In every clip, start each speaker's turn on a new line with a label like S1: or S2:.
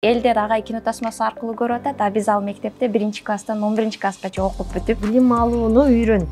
S1: Элдер агай кино тасмасы аркылуу көрүп атат, а биз ал мектепте 1-класстан 11-класскача окуп бүтүп,
S2: билим алууну үйрөн.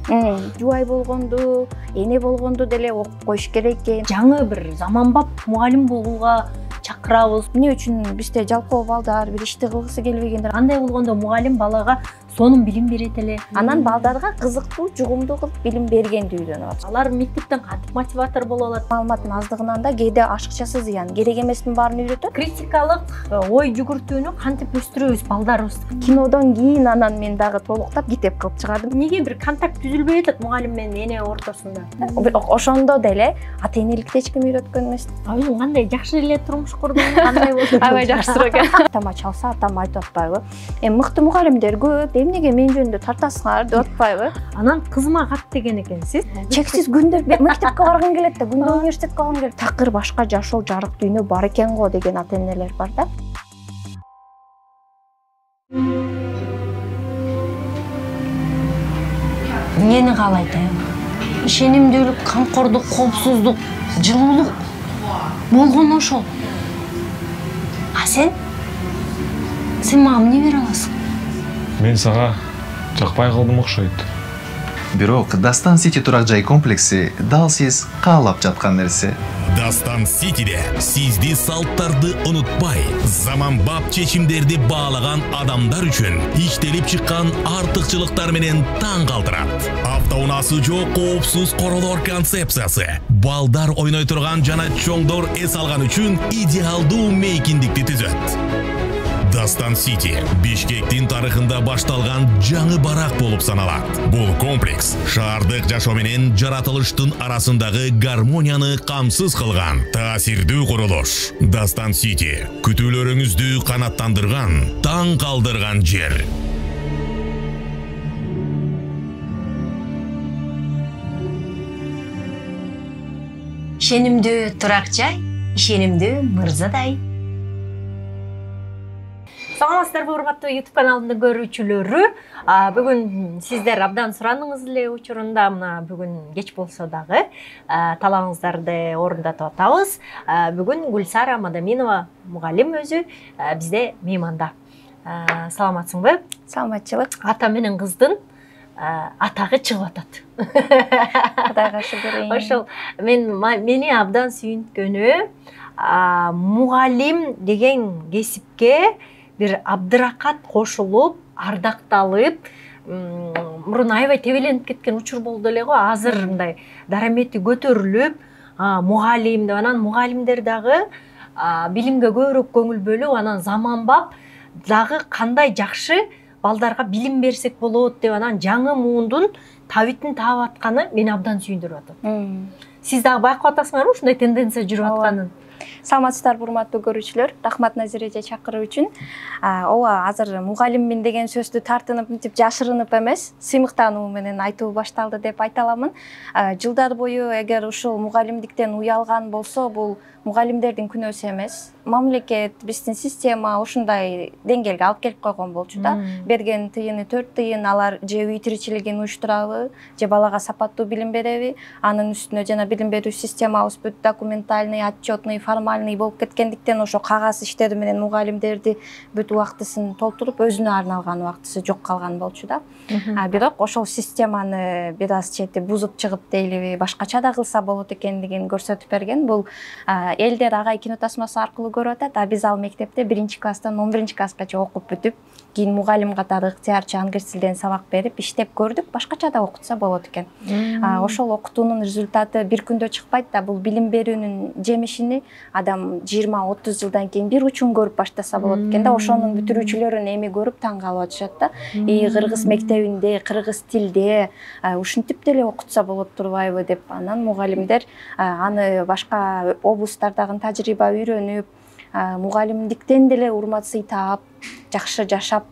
S1: Жубай болгонду, эне болгонду деле окуп коюш керек экен.
S2: Жаңы бир заманбап мугалим болууга чакырабыз.
S1: Эмне үчүн бизде жалкоо балдар, бир ишти кылгысы келбегендер.
S2: Андай болгондо мугалим балага сонун билим берет эле.
S1: Анан балдарга кызыктуу, жугумдуу кылып билим бергенди үйрөнүп атат.
S2: Алар мектептен кантип мотиватор боло алат?
S1: Маалыматтын аздыгынан да кээде ашыкчасы зыян, керек эместин баарын үйрөтөт.
S2: Критикалык ой жүгүртүүнү кантип өстүрөбүз балдарыбызды?
S1: Кинодон кийин анан мен дагы толуктап китеп кылып чыгардым.
S2: Эмнеге бир контакт түзүлбөй атат мугалим менен эне ортосунда?
S1: Ошондо деле ата энеликти эч ким үйрөткөн эмес.
S2: Өзүң кандай жакшы эле турмуш курдуң, кандай болду?
S1: Аябай жакшыраак. Атама чалса, атам айтып атпайбы? Мыкты мугалимдер көп, эмнеге мен жөнүндө тартасыңар деп атпайбы?
S2: Анан кызыма кат деген экенсиз.
S1: Чексиз күндө мектепке баргым келет да, күндө университетке баргым келет. Такыр башка жашоо, жарык дүйнө бар экен го деген ата энелер бар да.
S2: Эмнени каалайт айыл? Ишенимдүүлүк, камкордук, коопсуздук, жылуулук болгону ошол. А сен мага эмне бере аласың?
S3: Мен сага жакпай калдым окшойт.
S4: Бирок Дастан Сити турак жай комплекси дал сиз каалап жаткан нерсе.
S5: Дастан Ситиде сизди салттарды унутпай, заманбап чечимдерди баалаган адамдар үчүн иштелип чыккан артыкчылыктар менен таң калтырат. Автоунаасы жок коопсуз королор концепциясы. Балдар ойной турган жана чоңдор эс алган үчүн идеалдуу мейкиндикти түзөт. Дастан Сити Бишкектин тарыхында башталган жаңы барак болуп саналат. Бул комплекс шаардык жашоо менен жаратылыштын арасындагы гармонияны камсыз кылган таасирдүү курулуш. Дастан Сити күтүүлөрүңүздү канаттандырган, таң калдырган жер.
S2: Ишенимдүү турак жай, ишенимдүү мырзадай. Саламатсыздарбы, урматтуу YouTube каналымдын көрүүчүлөрү. Бүгүн сиздер абдан сураныңыз эле учурунда мына бүгүн кеч болсо дагы талабыңыздарды орундатып атабыз. Бүгүн Гүлсара Мадаминова мугалим өзү бизде мейманда. Саламатсыңбы?
S1: Саламатчылык.
S2: Ата менен кыздын атагы чыгып атат.
S1: Кудайга шүгүр.
S2: Ошол мени абдан сүйүнткөнү мугалим деген кесипке бир абдыракат кошулуп, ардакталып, мурун аябай тебеленип кеткен учур болду эле го. Азыр мындай дарамети көтөрүлүп, мугалим деп, анан мугалимдер дагы билимге көбүрөөк көңүл бөлүп, анан заманбап дагы кандай жакшы балдарга билим берсек болот деп, анан жаңы муундун табитин таап атканы мени абдан сүйүндүрүп атат. Сиз дагы байкап атасыңарбы ушундай тенденция жүрүп атканын?
S1: Саламатсыздарбы, урматтуу көрүүчүлөр. Рахмат Назира эже чакыруу үчүн. Ооба, азыр мугалиммин деген сөздү тартынып, мынтип жашырынып эмес, сыймыктануу менен айтуу башталды деп айта аламын. Жылдар бою эгер ушул мугалимдиктен уялган болсо, бул мугалимдердин күнөөсү эмес. Мамлекет, биздин система ушундай деңгээлге алып келип койгон болчу да. Берген тыйыны 4 тыйын, алар же үй тиричилигин уюштурабы, же балага сапаттуу билим береби, анын үстүнө жана билим берүү системабыз бүт документальный, отчетный, формальный болуп кеткендиктен ошо кагаз иштери менен мугалимдерди бүт убактысын толтуруп, өзүнө арналган убактысы жок калган болчу да. Бирок ошол системаны бир аз чети бузуп чыгып дейлиби, башкача да кылса болот экендигин көрсөтүп берген. Бул элдер агай кино тасмасы аркылуу көрүп атат, а биз ал мектепте 1-класстан 11-класскача окуп бүтүп, кийин мугалим катары ыктыярчы англис тилден сабак берип иштеп көрдүк, башкача да окутса болот экен. Ошол окутуунун результаты бир күндө чыкпайт да, бул билим берүүнүн жемишини адам 20-30 жылдан кийин бир учун көрүп баштаса болот экен да. Ошонун бүтүрүүчүлөрүн эми көрүп таң калып атышат да. Кыргыз мектебинде, кыргыз тилде ушинтип деле окутса болот турбайбы деп, анан мугалимдер аны башка облустардагы тажрыйба үйрөнүп, мугалимдиктен деле урмат сый таап, жакшы жашап,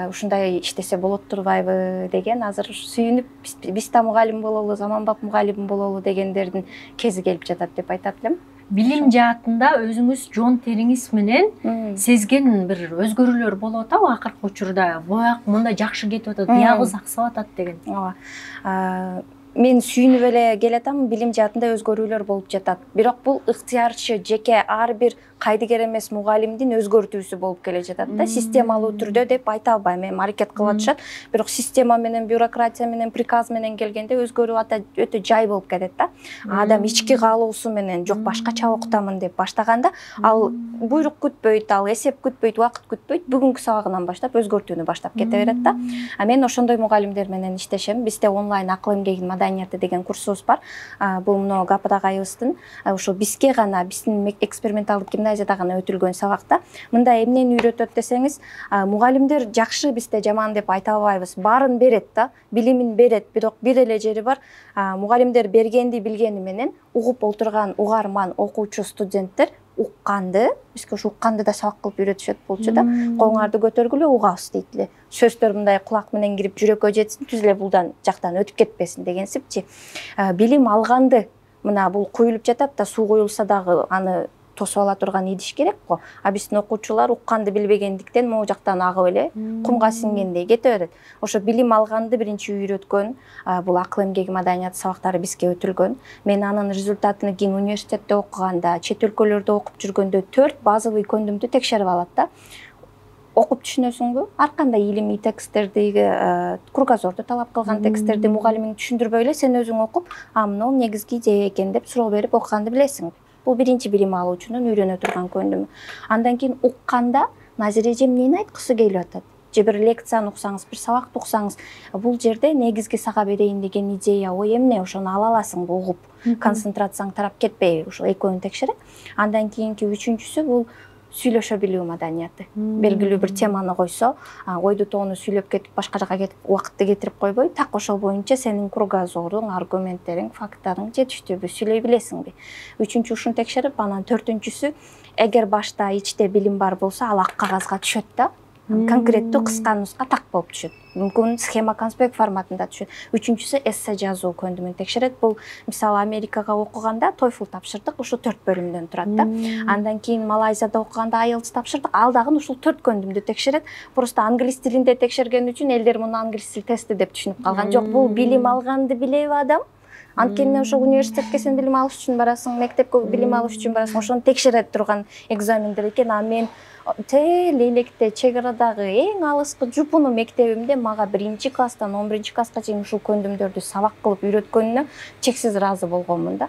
S1: ушундай иштесе болот турбайбы деген, азыр сүйүнүп биз да мугалим бололу, заманбап мугалим бололу дегендердин кези келип жатат деп айтат элем.
S2: Билим жаатында өзүңүз жон териңиз менен сезген бир өзгөрүүлөр болуп атабы акыркы учурда? Буяк мында жакшы кетип атат, биягы аксап атат деген.
S1: Ооба. Мен сүйүнүп эле келатам, билим жаатында өзгөрүүлөр болуп жатат. Бирок бул ыктыярчы жеке ар бир кайдыгер эмес мугалимдин өзгөртүүсү болуп келе жатат да, системалуу түрдө деп айта албайм, эми аракет кылып атышат, бирок система менен, бюрократия менен, приказ менен келгенде өзгөрүү өтө жай болуп кетет да. Адам ички каалоосу менен жок башкача окутамын деп баштаганда, ал буйрук күтпөйт, ал эсеп күтпөйт, убакыт күтпөйт, бүгүнкү сабагынан баштап өзгөртүүнү баштап кете берет да. Мен ошондой мугалимдер менен иштешем. Бизде онлайн акыл эмгегинин маданияты деген курсубуз бар. Бул мына Гападагайыбыздын ошо бизге гана, биздин эксперименталдык гимназияда гана өтүлгөн сабакта. Мында эмнени үйрөтөт десеңиз, мугалимдер жакшы, бизде жаман деп айта албайбыз. Баарын берет да, билимин берет, бирок бир эле жери бар. Мугалимдер бергенди билгени менен угуп отурган угарман, окуучу студенттер укканды, бизге ушу укканды да сабак кылып үйрөтүшөт болчу да. Коңарды көтөргүлө угабыз дейт эле. Сөздөр мындай кулак менен кирип жүрөккө жетсин, түз эле булдан жактан өтүп кетпесин дегенсипчи. Билим алганды, мына бул куюлуп жатат да, суу куюлса дагы аны тосуп ала турган идиш керек го. Биздин окуучулар укканды билбегендиктен могу жактан агып эле кумга сиңгендей кете берет. Ошо билим алганды биринчи үйрөткөн бул акыл эмгеги маданияты сабактары бизге өтүлгөн. Мен анын результатын кийин университетте окуганда, чет өлкөлөрдө окуп жүргөндө 4 базовый көндүмдү текшерип алат да. Окуп түшүнөсүңбү? Ар кандай илимий тексттерди, кругозорду талап кылган тексттерди мугалимиң түшүндүрбөй эле сен өзүң окуп, мына негизги идея экен деп суроо берип окуганды билесиң. Бул биринчи билим алуучунун үйрөнө турган көндүмү. Андан кийин укканда Назира эжем эмнени айткысы келип атат? Же бир лекцияны уксаңыз, бир сабакты уксаңыз, бул жерде негизги сага берейин деген идея, ой эмне, ошону ала аласың угуп, концентрацияң тарап кетпей, ошо экөөнү текшерет. Андан кийинки үчүнчүсү бул сүйлөшө билүү маданияты. Белгилүү бир теманы койсо, ойду тоону сүйлөп кетип, башка жака кетип, убакытты кетирип койбой, так ошол боюнча сенин кругозоруң, аргументтериң, факттарың жетиштүүбү, сүйлөй билесиңби? Үчүнчү ушуну текшерип, анан төртүнчүсү, эгер башта ичте билим бар болсо, ал ак кагазга түшөт да. Конкреттүү кыска нуска так болуп түшөт. Мүмкүн схема конспект форматында түшөт. Үчүнчүсү эссе жазуу көндүмүн текшерет. Бул мисалы Америкага окуганда TOEFL тапшырдык, ушул 4 бөлүмдөн турат да. Андан кийин Малайзияда окуганда IELTS тапшырдык, ал дагы ушул 4 көндүмдү текшерет. Просто англис тилинде текшерген үчүн элдер муну англис тил тести деп түшүнүп калган. Жок, бул билим алганды билеби адам. Анткени ошо университетке сен билим алыш үчүн барасың, мектепке билим алыш үчүн барасың, ошону текшере турган экзамендер экен. А мен Лейлекте, чек арадагы эң алыскы жупуну мектебимде мага 1-класстан 11-класска чейин ушул көндүмдөрдү сабак кылып үйрөткөнүнө чексиз ыраазы болгонмун да.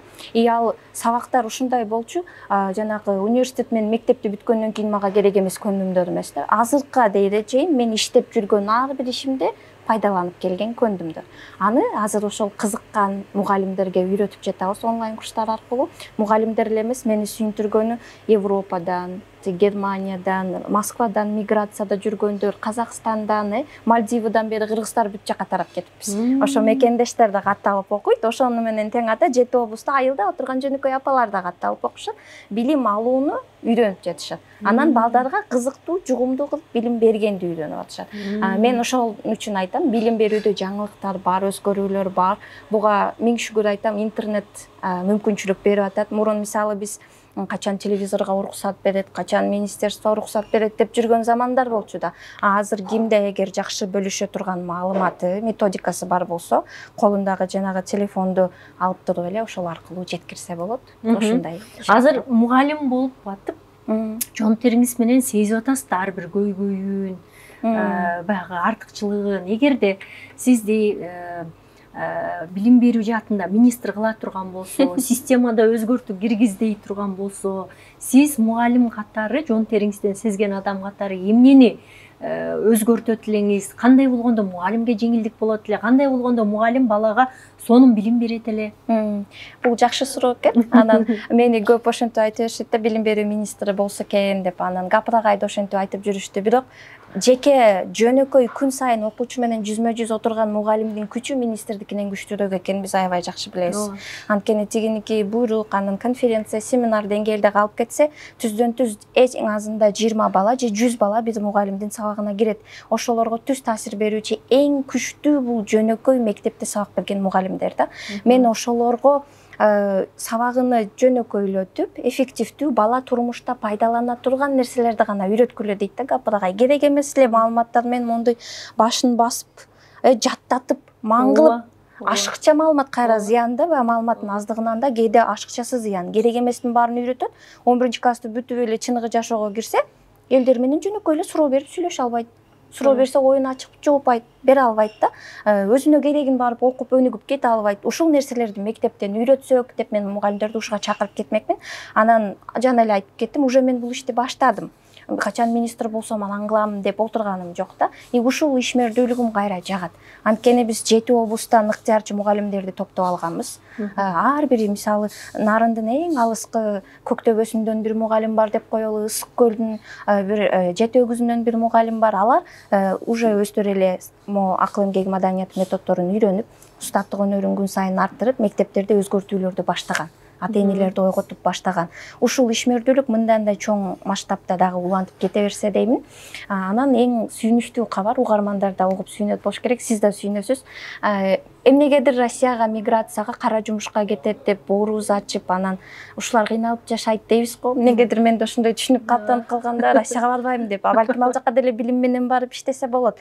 S1: Ал сабактар ушундай болчу, жанагы университет менен мектепти бүткөндөн кийин мага керек эмес көндүмдөр эмес да. Азыркыга чейин мен иштеп жүргөн ар бир ишимде пайдаланып келген көндүмдөр. Аны азыр ошол кызыккан мугалимдерге үйрөтүп жатабыз онлайн курстар аркылуу. Мугалимдер эле эмес, мени сүйүндүргөнү Европадан, Германиядан, Москвадан миграцияда жүргөндөр, Казакстандан, Мальдивадан бери кыргыздар бүт жака тарап кетиппиз. Ошо мекендештер да катталып окуйт. Ошону менен тең ата жети облусту айылда отурган жөнөкөй апалар да катталып окушат. Билим алууну үйрөнүп жатышат. Анан балдарга кызыктуу, жугумдуу кылып билим бергенди үйрөнүп атышат. Мен ошол үчүн айтам, билим берүүдө жаңылыктар бар, өзгөрүүлөр бар. Буга миң шүгүр айтам, интернет мүмкүнчүлүк берип атат. Мурун мисалы биз качан телевизорго уруксат берет, качан министерство уруксат берет деп жүргөн замандар болчу да. Азыр кимде эгер жакшы бөлүшө турган маалыматы, методикасы бар болсо, колундагы жанагы телефонду алып туруп эле ошол аркылуу жеткирсе болот. Ошондой.
S2: Азыр мугалим болуп атып, жон териңиз менен сезип атасыз ар бир көйгөйүн, баягы артыкчылыгын. Эгерде сизди билим берүү жаатында министр кыла турган болсо, системада өзгөртүү киргиздей турган болсо, сиз мугалим катары, жон териңизден сезген адам катары эмнени өзгөртөт элеңиз? Кандай болгондо мугалимге жеңилдик болот эле? Кандай болгондо мугалим балага сонун билим берет эле?
S1: Бул жакшы суроо экен. Анан мени көп ошентип айтып беришет да, билим берүү министри болсо экен деп. Анан Гападагайда ошентип айтып жүрүштү. Бирок жеке жөнөкөй күн сайын окуучу менен жүзмө-жүз отурган мугалимдин күчү министрдикинен күчтүүрөөк экенин биз аябай жакшы билебиз. Анткени тигиники буйрук, анын конференция, семинар деңгээлде калып кетсе, түздөн түз эң азында 20 бала же 100 бала биз мугалимдин сабагына кирет. Ошолорго түз таасир берүүчү эң күчтүү бул жөнөкөй мектепте сабак берген мугалимдер да. Мен ошолорго сабагыны жөнөкөйлөтүп, эффективдүү бала турмушта пайдалана турган нерселерди гана үйрөткүлө дейт да Гападагай. Керек эмес эле маалыматтар менен мондой башын басып, жаттатып, маңгылып Ашыкча маалымат кайра зыян да, маалыматтын аздыгынан да кээде ашыкчасы зыян. Керек эместин баарын үйрөтөт. 11-классты бүтүп эле чыныгы жашоого кирсе, элдер менен жөнөкөй эле суроо берип сүйлөшө албайт. Суроо берсе оюн ачып жооп бере албайт да. Өзүнө керегин барып окуп өнүгүп кете албайт. Ушул нерселерди мектептен үйрөтсөк деп мен мугалимдерди ушуга чакырып кетмекмин. Анан жана эле айтып кеттим, уже мен бул ишти баштадым. Качан министр болсом анан кылам деп отурганым жок да. Ушул ишмердүүлүгүм кайра жагат. Анткени биз 7 облустан ыктыярчы мугалимдерди топтоп алганбыз. Ар бири мисалы Нарындын эң алыскы Көктөбөсүндөн бир мугалим бар деп коелу, Ысык көлдүн бир Жети өгүзүнөн бир мугалим бар. Алар уже өздөрү эле акыл эмгек маданият методдорун үйрөнүп, устаттык өнөрүн күн сайын арттырып, мектептерде өзгөртүүлөрдү баштаган. Ата-энелерди ойготуп баштаган. Ушул ишмердүүлүк мындан да чоң масштабта дагы улантып кете берсе деймин. Анан эң сүйүнүчтүү кабар, угармандар да угуп сүйүнөт болуш керек, сиз да сүйүнөсүз. Эмнегедир Россияга миграцияга, кара жумушка кетет деп бооруз ачып, анан ушулар кыйналып жашайт дейбиз го. Эмнегедир мен да ошондой түшүнүк каттанып калганда Россияга барбайм деп, балким ал жака деле билим менен барып иштесе болот.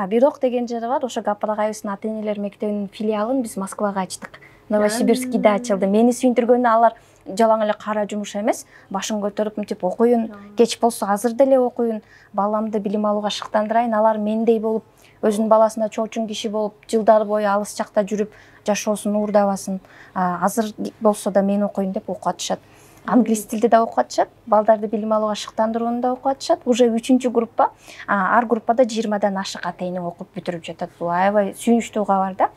S1: Бирок деген жери бар, ошо Гапар агайыбыздын ата-энелер мектебинин филиалын биз Москвага ачтык. Новосибирскийде ачылды. Мени сүйүндүргөнү алар жалаң эле кара жумуш эмес, башын көтөрүп мынтип окуйун, кеч болсо азыр деле окуйун, баламды билим алууга шыктандырайын, алар мендей болуп, өзүнүн баласына чоочун киши болуп, жылдар бою алыс жакта жүрүп, жашоосун уурдабасын. Азыр болсо да мен окуйун деп окуп атышат. Англис тилди да окуп атышат, балдарды билим алууга шыктандырууну да окуп атышат. Уже 3-группа, ар группада 20-дан ашык ата-эне окуп бүтүрүп жатат. Бул аябай сүйүнүчтүү кабар да.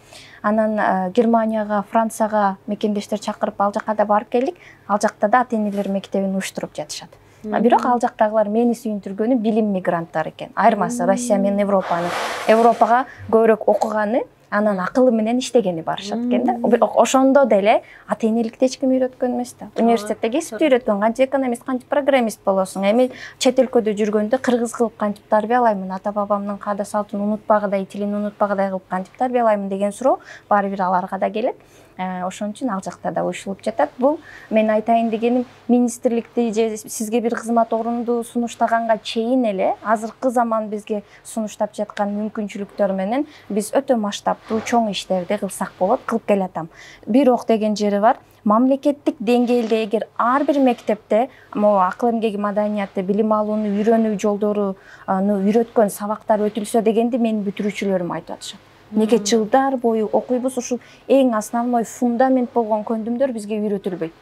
S1: Анан Германияга, Францияга мекендештер чакырып ал жака да барып келдик. Ал жакта да ата-энелер мектебин уюштуруп жатышат. Бирок ал жактагылар мени сүйүндүргөнү билим мигранттары экен. Айырмасы Россия менен Европанын. Европага көбүрөөк окуганы, анан акылы менен иштегени барышат экен да. Ошондо деле ата-энеликти эч ким үйрөткөн эмес да. Университетте кесипти үйрөткөн, канча экономист, канча программист болосуң. Эми чет өлкөдө жүргөндө кыргыз кылып кантип тарбиялаймын, ата бабамдын каада салтын унутпагыдай, тилин унутпагыдай кылып кантип тарбиялаймын деген суроо баары бир аларга да келет. Ошон үчүн ал жакта да уюшулуп жатат. Бул мен айтайын дегеним, министрликти же сизге бир кызмат орунду сунуштаганга чейин эле азыркы заман бизге сунуштап жаткан мүмкүнчүлүктөр менен биз өтө масштабтуу чоң иштерди кылсак болот, кылып келатам. Бирок деген жери бар. Мамлекеттик деңгээлде эгер ар бир мектепте акыл эмгеги маданиятты, билим алууну үйрөнүү жолдоруну үйрөткөн сабактар өтүлсө дегенди менин бүтүрүүчүлөрүм айтып атышат. Неге жылдар бою окуйбуз, ушул эң основной фундамент болгон көндүмдөр бизге үйрөтүлбөйт.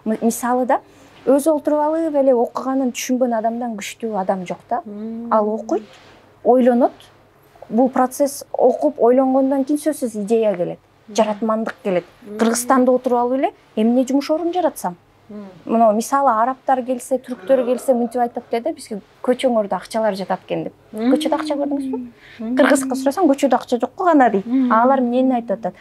S1: Мисалы да, өзү олтуруп алып эле окуганын түшүнбөн адамдан күчтүү адам жок да. Ал окуйт, ойлонот. Бул процесс окуп ойлонгондон кийин сөзсүз идея келет, жаратмандык келет. Кыргызстанда отуруп алып эле эмне жумуш орун жаратсам? Мына мисалы арабтар келсе, түрктөр келсе мынтип айтат деди, бизге көчөңөрдө акчалар жатат экен деп. Көчөдө акча көрдүңүзбү? Кыргызга сурасаң көчөдө акча жок го гана дейт. Алар эмнени айтып атат?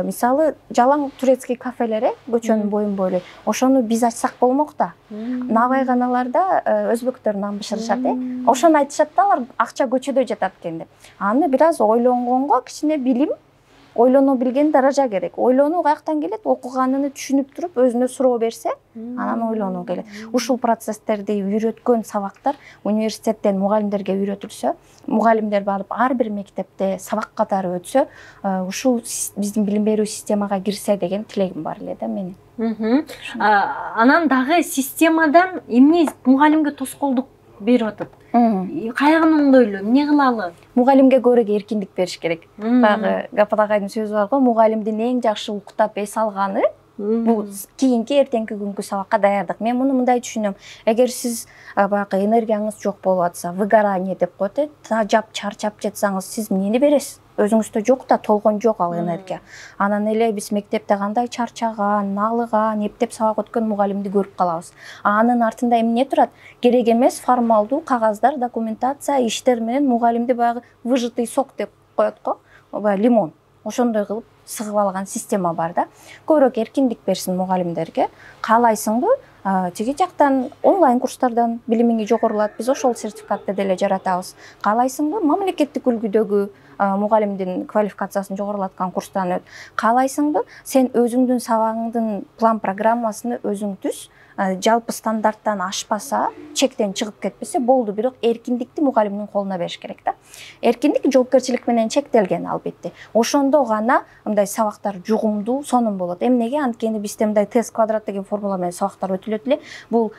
S1: Мисалы жалаң турецкий кафелер, көчөнүн боюн бойлой. Ошону биз ачсак болмок да. Набайганаларда өзбектөр нан бышырышат, ошону айтышат да, алар акча көчөдө жатат экен деп. Аны бир аз ойлонгонго кичине билим, ойлоно билген даража керек. Ойлонуу каяктан келет? Окуганын түшүнүп туруп, өзүнө суроо берсе, анан ойлонуу келет. Ушул процесстерди үйрөткөн сабактар университеттен мугалимдерге үйрөтүлсө, мугалимдер барып ар бир мектепте сабак катары өтсө, ушул биздин билим берүү системага кирсе деген тилегим бар эле да менин.
S2: Анан дагы системадан эмне мугалимге тоскоолдук берип атат? Каягын оңдойлу, эмне кылалы?
S1: Мугалимге көбүрөөк эркиндик бериш керек. Баягы Гапар агайдын сөзү бар го, мугалимдин эң жакшы уктап эс алганы бул кийинки эртеңки күнгү сабакка даярдык. Мен муну мындай түшүнөм. Эгер сиз баягы энергияңыз жок болуп атса, выгорание деп коет, тажап, чарчап жатсаңыз, сиз эмнени бересиз? Өзүңүздө жок да, толгон жок ал энергия. Анан эле биз мектепте кандай чарчаган, налыган, эптеп сабак өткөн мугалимди көрүп калабыз. Анын артында эмне турат? Керек эмес формалдуу кагаздар, документация, иштер менен мугалимди баягы выжатый сок деп коет го, лимон. Ошондой кылып сыгып алган система бар да. Көбүрөөк эркиндик берсин мугалимдерге. Каалайсыңбы? Тиги жактан онлайн курстардан билимиңи жогорулат. Биз ошол сертификатты деле жаратабыз. Каалайсыңбы? Мамлекеттик үлгүдөгү мугалимдин квалификациясын жогорулаткан курстан өт. Каалайсыңбы? Сен өзүңдүн сабагыңдын план программасыны өзүң түз, жалпы стандарттан ашпаса, чектен чыгып кетпесе болду, бирок эркиндикти мугалимдин колуна бериш керек да. Эркиндик жоопкерчилик менен чектелген албетте. Ошондо гана мындай сабактар жугумдуу, сонун болот. Эмнеге? Анткени бизде мындай тест квадрат деген формула менен сабактар өтүлөт эле. Бул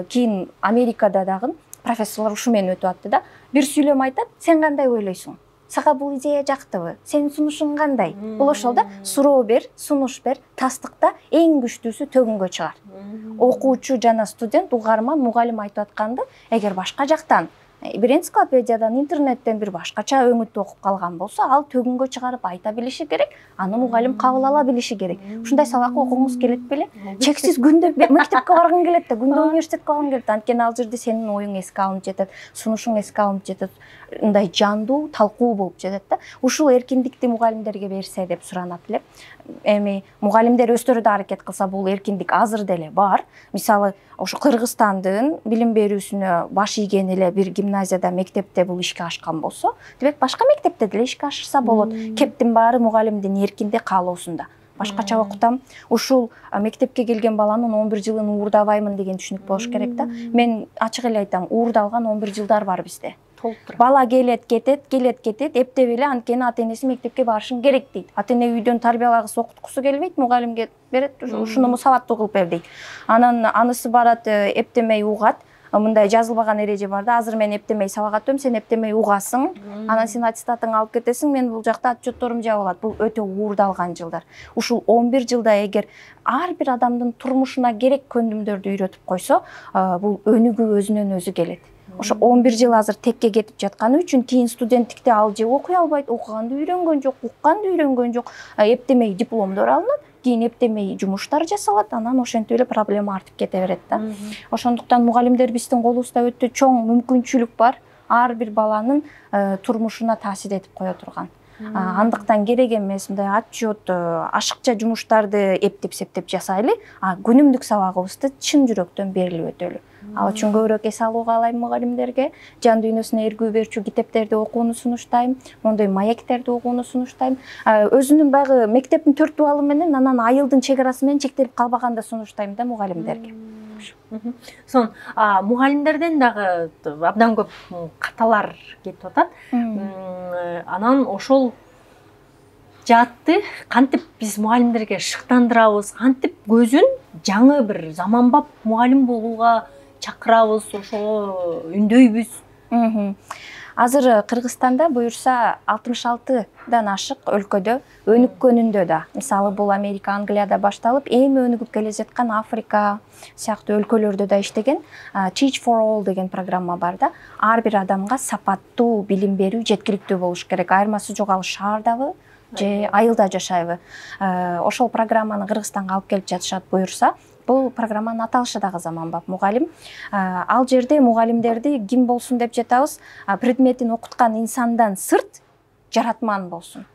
S1: кийин Америкада дагы профессорлор ушу менен өтүп атты да. Бир сүйлөм айтат, сен кандай ойлойсуң? Сага бул идея жактыбы? Сенин сунушуң кандай? Бул ошол да, суроо бер, сунуш бер, тастыкта эң күчтүүсү төгүнгө чыгар. Окуучу жана студент, угарман, мугалим айтып атканды эгер башка жактан бир энциклопедиядан, интернеттен бир башкача өңүттү окуп калган болсо, ал төгүнгө чыгарып айта билиши керек, аны мугалим кабыл ала билиши керек. Ушундай сабак окугуңуз келет беле? Чексиз күндө мектепке баргың келет да, күндө университетке баргың келет. Анткени ал жерде сенин оюң эске алынып жетет, сунушуң эске алынып жетет, мындай жандуу талкуу болуп жетет да. Ушул эркиндикти мугалимдерге берсе деп суранат эле. Эми мугалимдер өздөрү да аракет кылса, бул эркиндик азыр деле бар. Мисалы, ошо Кыргызстандын билим берүүсүнө баш ийген эле бир гимназияда, мектепте бул ишке ашкан болсо, демек башка мектепте деле ишке ашырса болот. Кептин баары мугалимдин эркинде каалоосунда. Башкача окутам, ушул мектепке келген баланын 11 жылын уурдабаймын деген түшүнүк болуш керек да. Мен ачык эле айтам, уурдалган 11 жылдар бар бизде. Бала келет кетет, эптеп эле, анткени ата-энеси мектепке барышың керек дейт. Ата-эне үйдөн тарбиялагысы, окуткусу келбейт, мугалимге берет, ушуну сабаттуу кылып бер дейт. Анан анысы барат, эптемей угат. Мындай жазылбаган эреже бар да, азыр мен эптемей сабак атам, сен эптемей угасың, анан сен аттестатыңды алып кетесиң, мен бул жакта отчетторум жабылат. Бул өтө уурдалган жылдар. Ушул 11 жылда эгер ар бир адамдын турмушуна керек көндүмдөрдү үйрөтүп койсо, бул өнүгүү өзүнөн өзү келет. Ошо 11 жыл азыр текке кетип жатканы үчүн кийин студенттикте ал же окуй албайт, окуганды үйрөнгөн жок, укканды үйрөнгөн жок, эптемей дипломдор алынат, кийин эптемей жумуштар жасалат, анан ошентип эле проблема артып кете берет да. Ошондуктан мугалимдер биздин колубузда өтө чоң мүмкүнчүлүк бар, ар бир баланын турмушуна таасир этип кое турган. Андыктан керек эмес мындай отчет, ашыкча жумуштарды эптеп-септеп жасайлы, күнүмдүк сабагыбызды чын жүрөктөн берилип өтөлү. Ал үчүн көбүрөөк эс алуу каалайм мугалимдерге, жан дүйнөсүнө эргүү берчү китептерди окууну сунуштайм, мондой маектерди окууну сунуштайм. Өзүнүн байгы мектептин 4 балы менен анан айылдын чек арасы менен чектелип калбаганда сунуштайм да мугалимдерге.
S2: Сон мугалимдерден дагы абдан көп каталар кетип атат. Анан ошол жаатты кантип биз мугалимдерге шыктандырабыз, кантип көзүн жаңы бир заманбап мугалим болууга чакырабыз, ошого үндөйбүз.
S1: Азыр Кыргызстанда буюрса 66дан ашык өлкөдө, өнүккөнүндө да, мисалы бул Америка, Англияда башталып, эми өнүгүп келе жаткан Африка сыяктуу өлкөлөрдө да иштеген Teach for All деген программа бар да. Ар бир адамга сапаттуу билим берүү жеткиликтүү болуш керек. Айырмасы жок, ал шаардабы же айылда жашайбы. Ошол программаны Кыргызстанга алып келип жатышат буюрса, бул программанын аталышы дагы заманбап мугалим. Ал жерде мугалимдерди ким болсун деп жатабыз, предметин окуткан инсандан сырт жаратман болсун.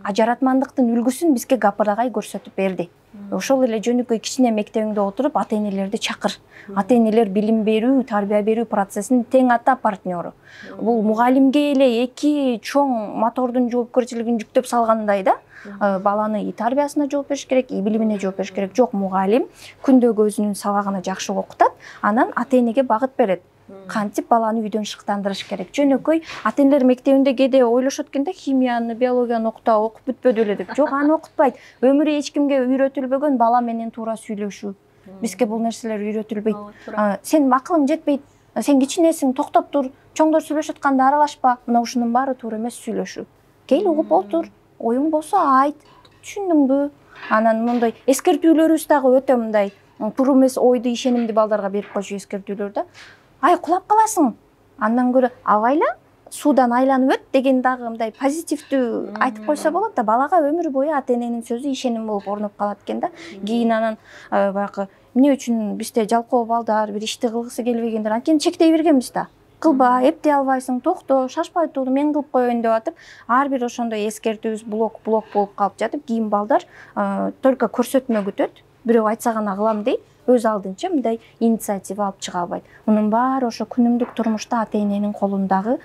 S1: Жаратмандыктын үлгүсүн бизге Гапырагай көрсөтүп берди. Ошол эле жөнөкөй кичине мектебиңде отуруп ата-энелерди чакыр. Ата-энелер билим берүү, тарбия берүү процессинин тең ата партнеру. Бул мугалимге эле эки чоң мотордун жоопкерчилигин жүктөп салгандай да. Баланы и тарбиясына жооп бериш керек, и билимине жооп бериш керек. Жок, мугалим күндөгү өзүнүн сабагын жакшы окутат, анан ата-энеге багыт берет. Кантип баланы үйдөн шыктандырыш керек. Жөнөкөй ата-энелер мектебинде кээде ойлошот экен да, химияны, биологияны окуп бүтпөдү эле деп. Жок, аны окутпайт. Өмүрү эч кимге үйрөтүлбөгөн бала менен туура сүйлөшүү. Бизге бул нерселер үйрөтүлбөйт. Сен акылың жетпейт, сен кичинесиң, токтоп тур, чоңдор сүйлөшүп атканда аралашпа. Мына ушунун баары туура эмес сүйлөшүү. Кел угуп отур, оюң болсо айт, түшүндүңбү? Анан мындай эскертүүлөрүбүз дагы өтө мындай туура эмес ойду, ишенимди балдарга берип койчу эскертүүлөр да. Ай, кулап каласың. Андан көрө абайла, суудан айланып өт деген дагы мындай позитивдүү айтып койсо болот да, балага өмүр бою ата-эненин сөзү ишеним болуп орноп калат экен да. Кийин анан баягы эмне үчүн бизде жалкоо балдар, бир ишти кылгысы келбегендер, анткени чектей бергенбиз да. Кылба, эптей албайсың, токто, шашпай тур, мен кылып коеюн деп атып, ар бир ошондой эскертүүбүз блок болуп калып жатып, кийин балдар только көрсөтмө күтөт, бирөө айтса гана кылам дейт, өз алдынча мындай инициатива алып чыга албайт. Мунун баары ошо күнүмдүк турмушта ата-эненин колундагы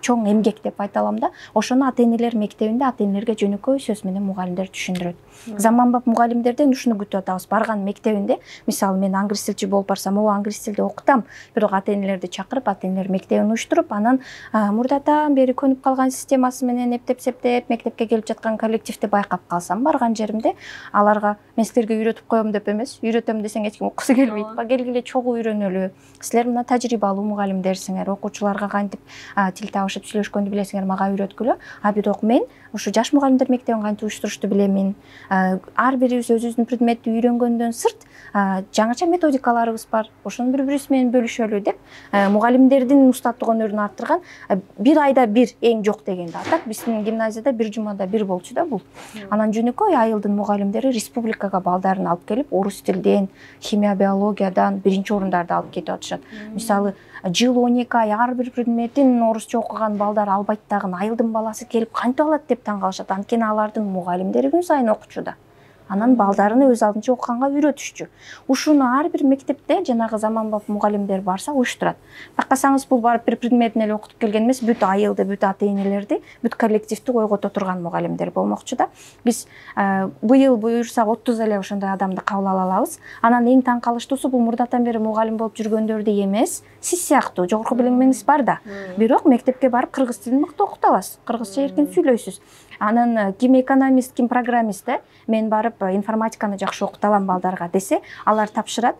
S1: чоң эмгек деп айта алам да. Ошону ата-энелер мектебинде ата-энелерге жөнөкөй сөз менен мугалимдер түшүндүрөт. Заманбап мугалимдерден ушуну күтүп атабыз. Барган мектебинде, мисалы мен англис тилчи болуп барсам, англис тилде окутам, бирок ата-энелерди чакырып, ата-энелер мектебин уюштуруп, анан мурдатан бери көнүп калган системасы менен эптеп-септеп мектепке келип жаткан коллективди байкап калсам, барган жеримде аларга мен силерге үйрөтүп коем деп эмес, үйрөтөм десең эч ким уккусу келбейт. Келгиле чогуу үйрөнөлү. Силер мына тажрыйбалуу мугалимдерсиңер, окуучуларга кантип тил табышып сүйлөшкөндү билесиңер, мага үйрөткүлө. Бирок мен ушу жаш мугалимдер мектебин кантип уюштурушту билемин. Ар бирибиз өзүбүздүн предметти үйрөнгөндөн сырт жаңыча методикаларыбыз бар. Ошону бири-бирибиз менен бөлүшөлү деп мугалимдердин устаттык өнөрүн арттырган бир айда бир эң жок дегенде. Атак биздин гимназияда бир жумада бир болчу да бул. Анан жөнөкөй айылдын мугалимдери республикага балдарын алып келип, орус тилден, химия, биологиядан биринчи орундарды алып кетип атышат. Мисалы, жыл 12 ай ар бир предметин орусча окуган балдар албайт дагы, айылдын баласы келип кантип алат деп таң калышат. Анткени алардын мугалимдери күн сайын окучуда. Анан балдарыны өз алдынча окуганга үйрөтүшчү. Ушуну ар бир мектепте жанагы заманбап мугалимдер барса уюштурат. Такасаңыз бул барып бир предметин эле окутуп келген эмес, бүт айылды, бүт ата-энелерди, бүт коллективди койгото турган мугалимдер болмокчу да. Биз быйыл буюрсак 30 эле ошондой адамды кабыл ала алабыз. Анан эң таң калыштуусу бул мурдатан бери мугалим болуп жүргөндөрдү эмес, сиз сыяктуу жогорку билимиңиз бар да. Бирок мектепке барып кыргыз тилин мыкты окута аласыз, кыргызча эркин сүйлөйсүз. Анан ким экономист, ким программист, мен барып информатиканы жакшы окута алам балдарга десе, алар тапшырат.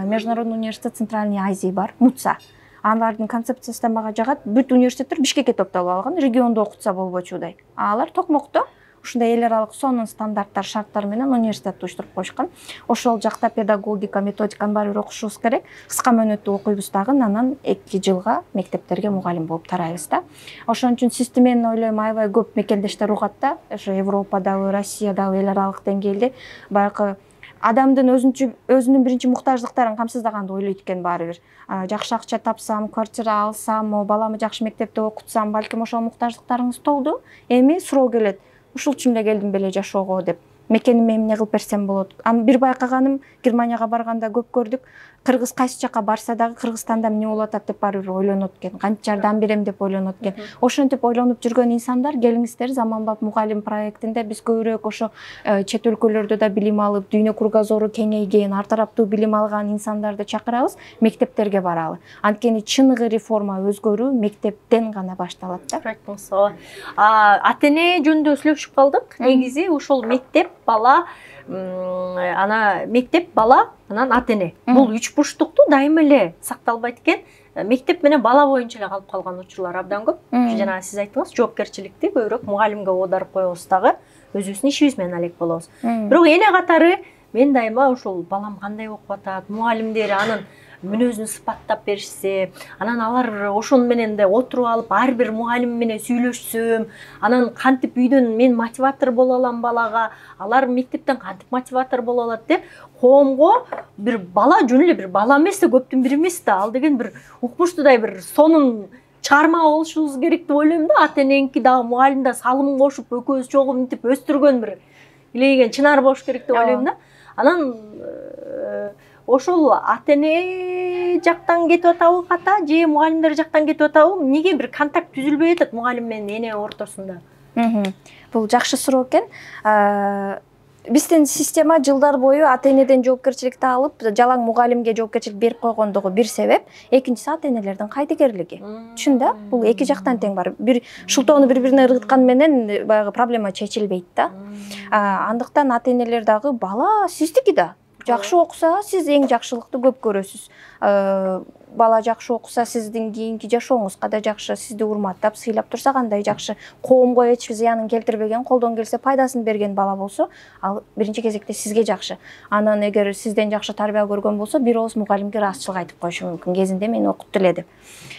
S1: Международный университет Центральной Азии бар, МУЦа. Алардын концепциясы мага жагат. Бүт университеттер Бишкекке топтолуп алган, региондо окутса болбочудай. Алар Токмокто ушундай эл аралык сонун стандарттар, шарттар менен университетти уюштуруп коюшкан. Ошол жакта педагогика, методиканы баары бир окушубуз керек. Кыска мөөнөттү окуйбуз дагы, анан 2 жылга мектептерге мугалим болуп тарайбыз да. Ошон үчүн сизди мен ойлойм, аябай көп мекендештер угат да. Ошо Европадагы, Россиядагы эл аралык деңгээлде баягы адамдын өзүнүн биринчи муктаждыктарын камсыздаганды ойлойт экен баары бир. Жакшы акча тапсам, квартира алсам, баламы жакшы мектепте окутсам, балким ошол муктаждыктарыңыз толду. Эми суроо келет. Ушул үчүн эле келдим беле жашоого деп. Мекениме эмне кылып берсем болот. Бир байкаганым, Германияга барганда көп көрдүк. Кыргыз кайсы жака барса дагы Кыргызстанда эмне болуп атат деп баары бир ойлонот экен. Кантип жардам берем деп ойлонот экен. Ошентип ойлонуп жүргөн инсандар, келиңиздер, заманбап мугалим проектинде биз көбүрөөк ошо чет өлкөлөрдө да билим алып, дүйнө кругозору кеңейген, ар тараптуу билим алган инсандарды чакырабыз, мектептерге баралы. Анткени чыныгы реформа, өзгөрүү мектептен гана башталат да.
S2: Айттыңыз. Ата-эне жөнүндө сүйлөшүп калдык. Негизи ушул мектеп, бала, мектеп, бала, анан ата-эне. Бул үч бурчтукту дайыма эле сакталбайт экен. Мектеп менен бала боюнча эле калып калган учурлар абдан көп. Жана сиз айттыңыз, жоопкерчиликти көбүрөөк мугалимге оодарып коебуз дагы, өзүбүздүн ишибиз менен алек болобуз. Бирок эне катары мен дайыма ушул балам кандай окуп атат, мугалимдери анын мүнөзүн сыпаттап беришсе, анан алар ошону менен да отуруп алып, ар бир мугалим менен сүйлөшсөм, анан кантип үйдөн мен мотиватор боло алам балага, алар мектептен кантип мотиватор боло алат деп, коомго бир бала жөн эле бир бала эмес да, көптүн бири эмес да, ал деген бир укмуштуудай бир сонун чыгарма болушубуз керек деп ойлойм да. Ата-эненики дагы мугалим да салымын кошуп, экөөбүз чогуу мынтип өстүргөн бир илейген чынар болуш керек деп ойлойм да. Анан ошол ата-эне жактан кетип атабы ката, же мугалимдер жактан кетип атабы? Эмнеге бир контакт түзүлбөй атат мугалим менен эне ортосунда?
S1: Бул жакшы суроо экен. Биздин система жылдар бою ата-энеден жоопкерчиликти алып, жалаң мугалимге жоопкерчилик берип койгондугу бир себеп, экинчиси ата-энелердин кайдыгерлиги. Чын да, бул эки жактан тең бар. Бир шултоону бири-бирине ыргыткан менен баягы проблема чечилбейт да. Андыктан ата-энелер дагы бала сиздики да. Жакшы окуса, сиз эң жакшылыкты көп көрөсүз. Бала жакшы окуса, сиздин кийинки жашооңузга да жакшы, сизди урматтап, сыйлап турса кандай жакшы. Коомго эч зыянын келтирбеген, колдон келсе пайдасын берген бала болсо, ал биринчи кезекте сизге жакшы. Анан эгер сизден жакшы тарбия көргөн болсо, бир ооз мугалимге ыраазычылык айтып коюшу мүмкүн. Кезинде мени окутту эле деп.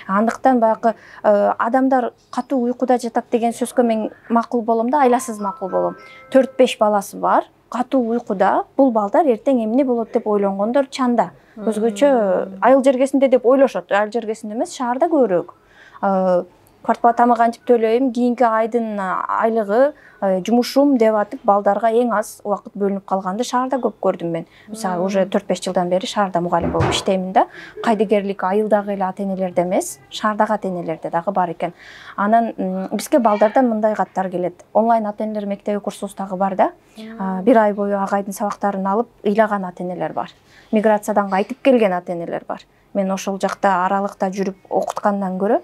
S1: Андыктан баягы адамдар катуу уйкуда жатат деген сөзгө мен макул болом да, айласыз макул болом. 4-5 баласы бар. Катуу уйкуда, бул балдар эртең эмне болот деп ойлонгондор чанда. Өзгөчө айыл жергесинде деп ойлошот. Айыл жергесинде эмес, шаарда көбүрөөк. квартплата кантип төлөйм, кийинки айдын айлыгы, жумушум деп атып балдарга эң аз убакыт бөлүнүп калганды шаарда көп көрдүм мен. Мисалы, уже 4-5 жылдан бери шаарда мугалим болуп иштеймин да. Кайдыгерлик айылдагы эле ата-энелерде эмес, шаардагы ата-энелерде дагы бар экен. Анан бизге балдардан мындай каттар келет. Онлайн ата-энелер мектеби курсубуз дагы бар да. Бир ай бою агайдын сабактарын алып ыйлаган ата-энелер бар. Миграциядан кайтып келген ата-энелер бар. Мен ошол жакта аралыкта жүрүп окуткандан көрө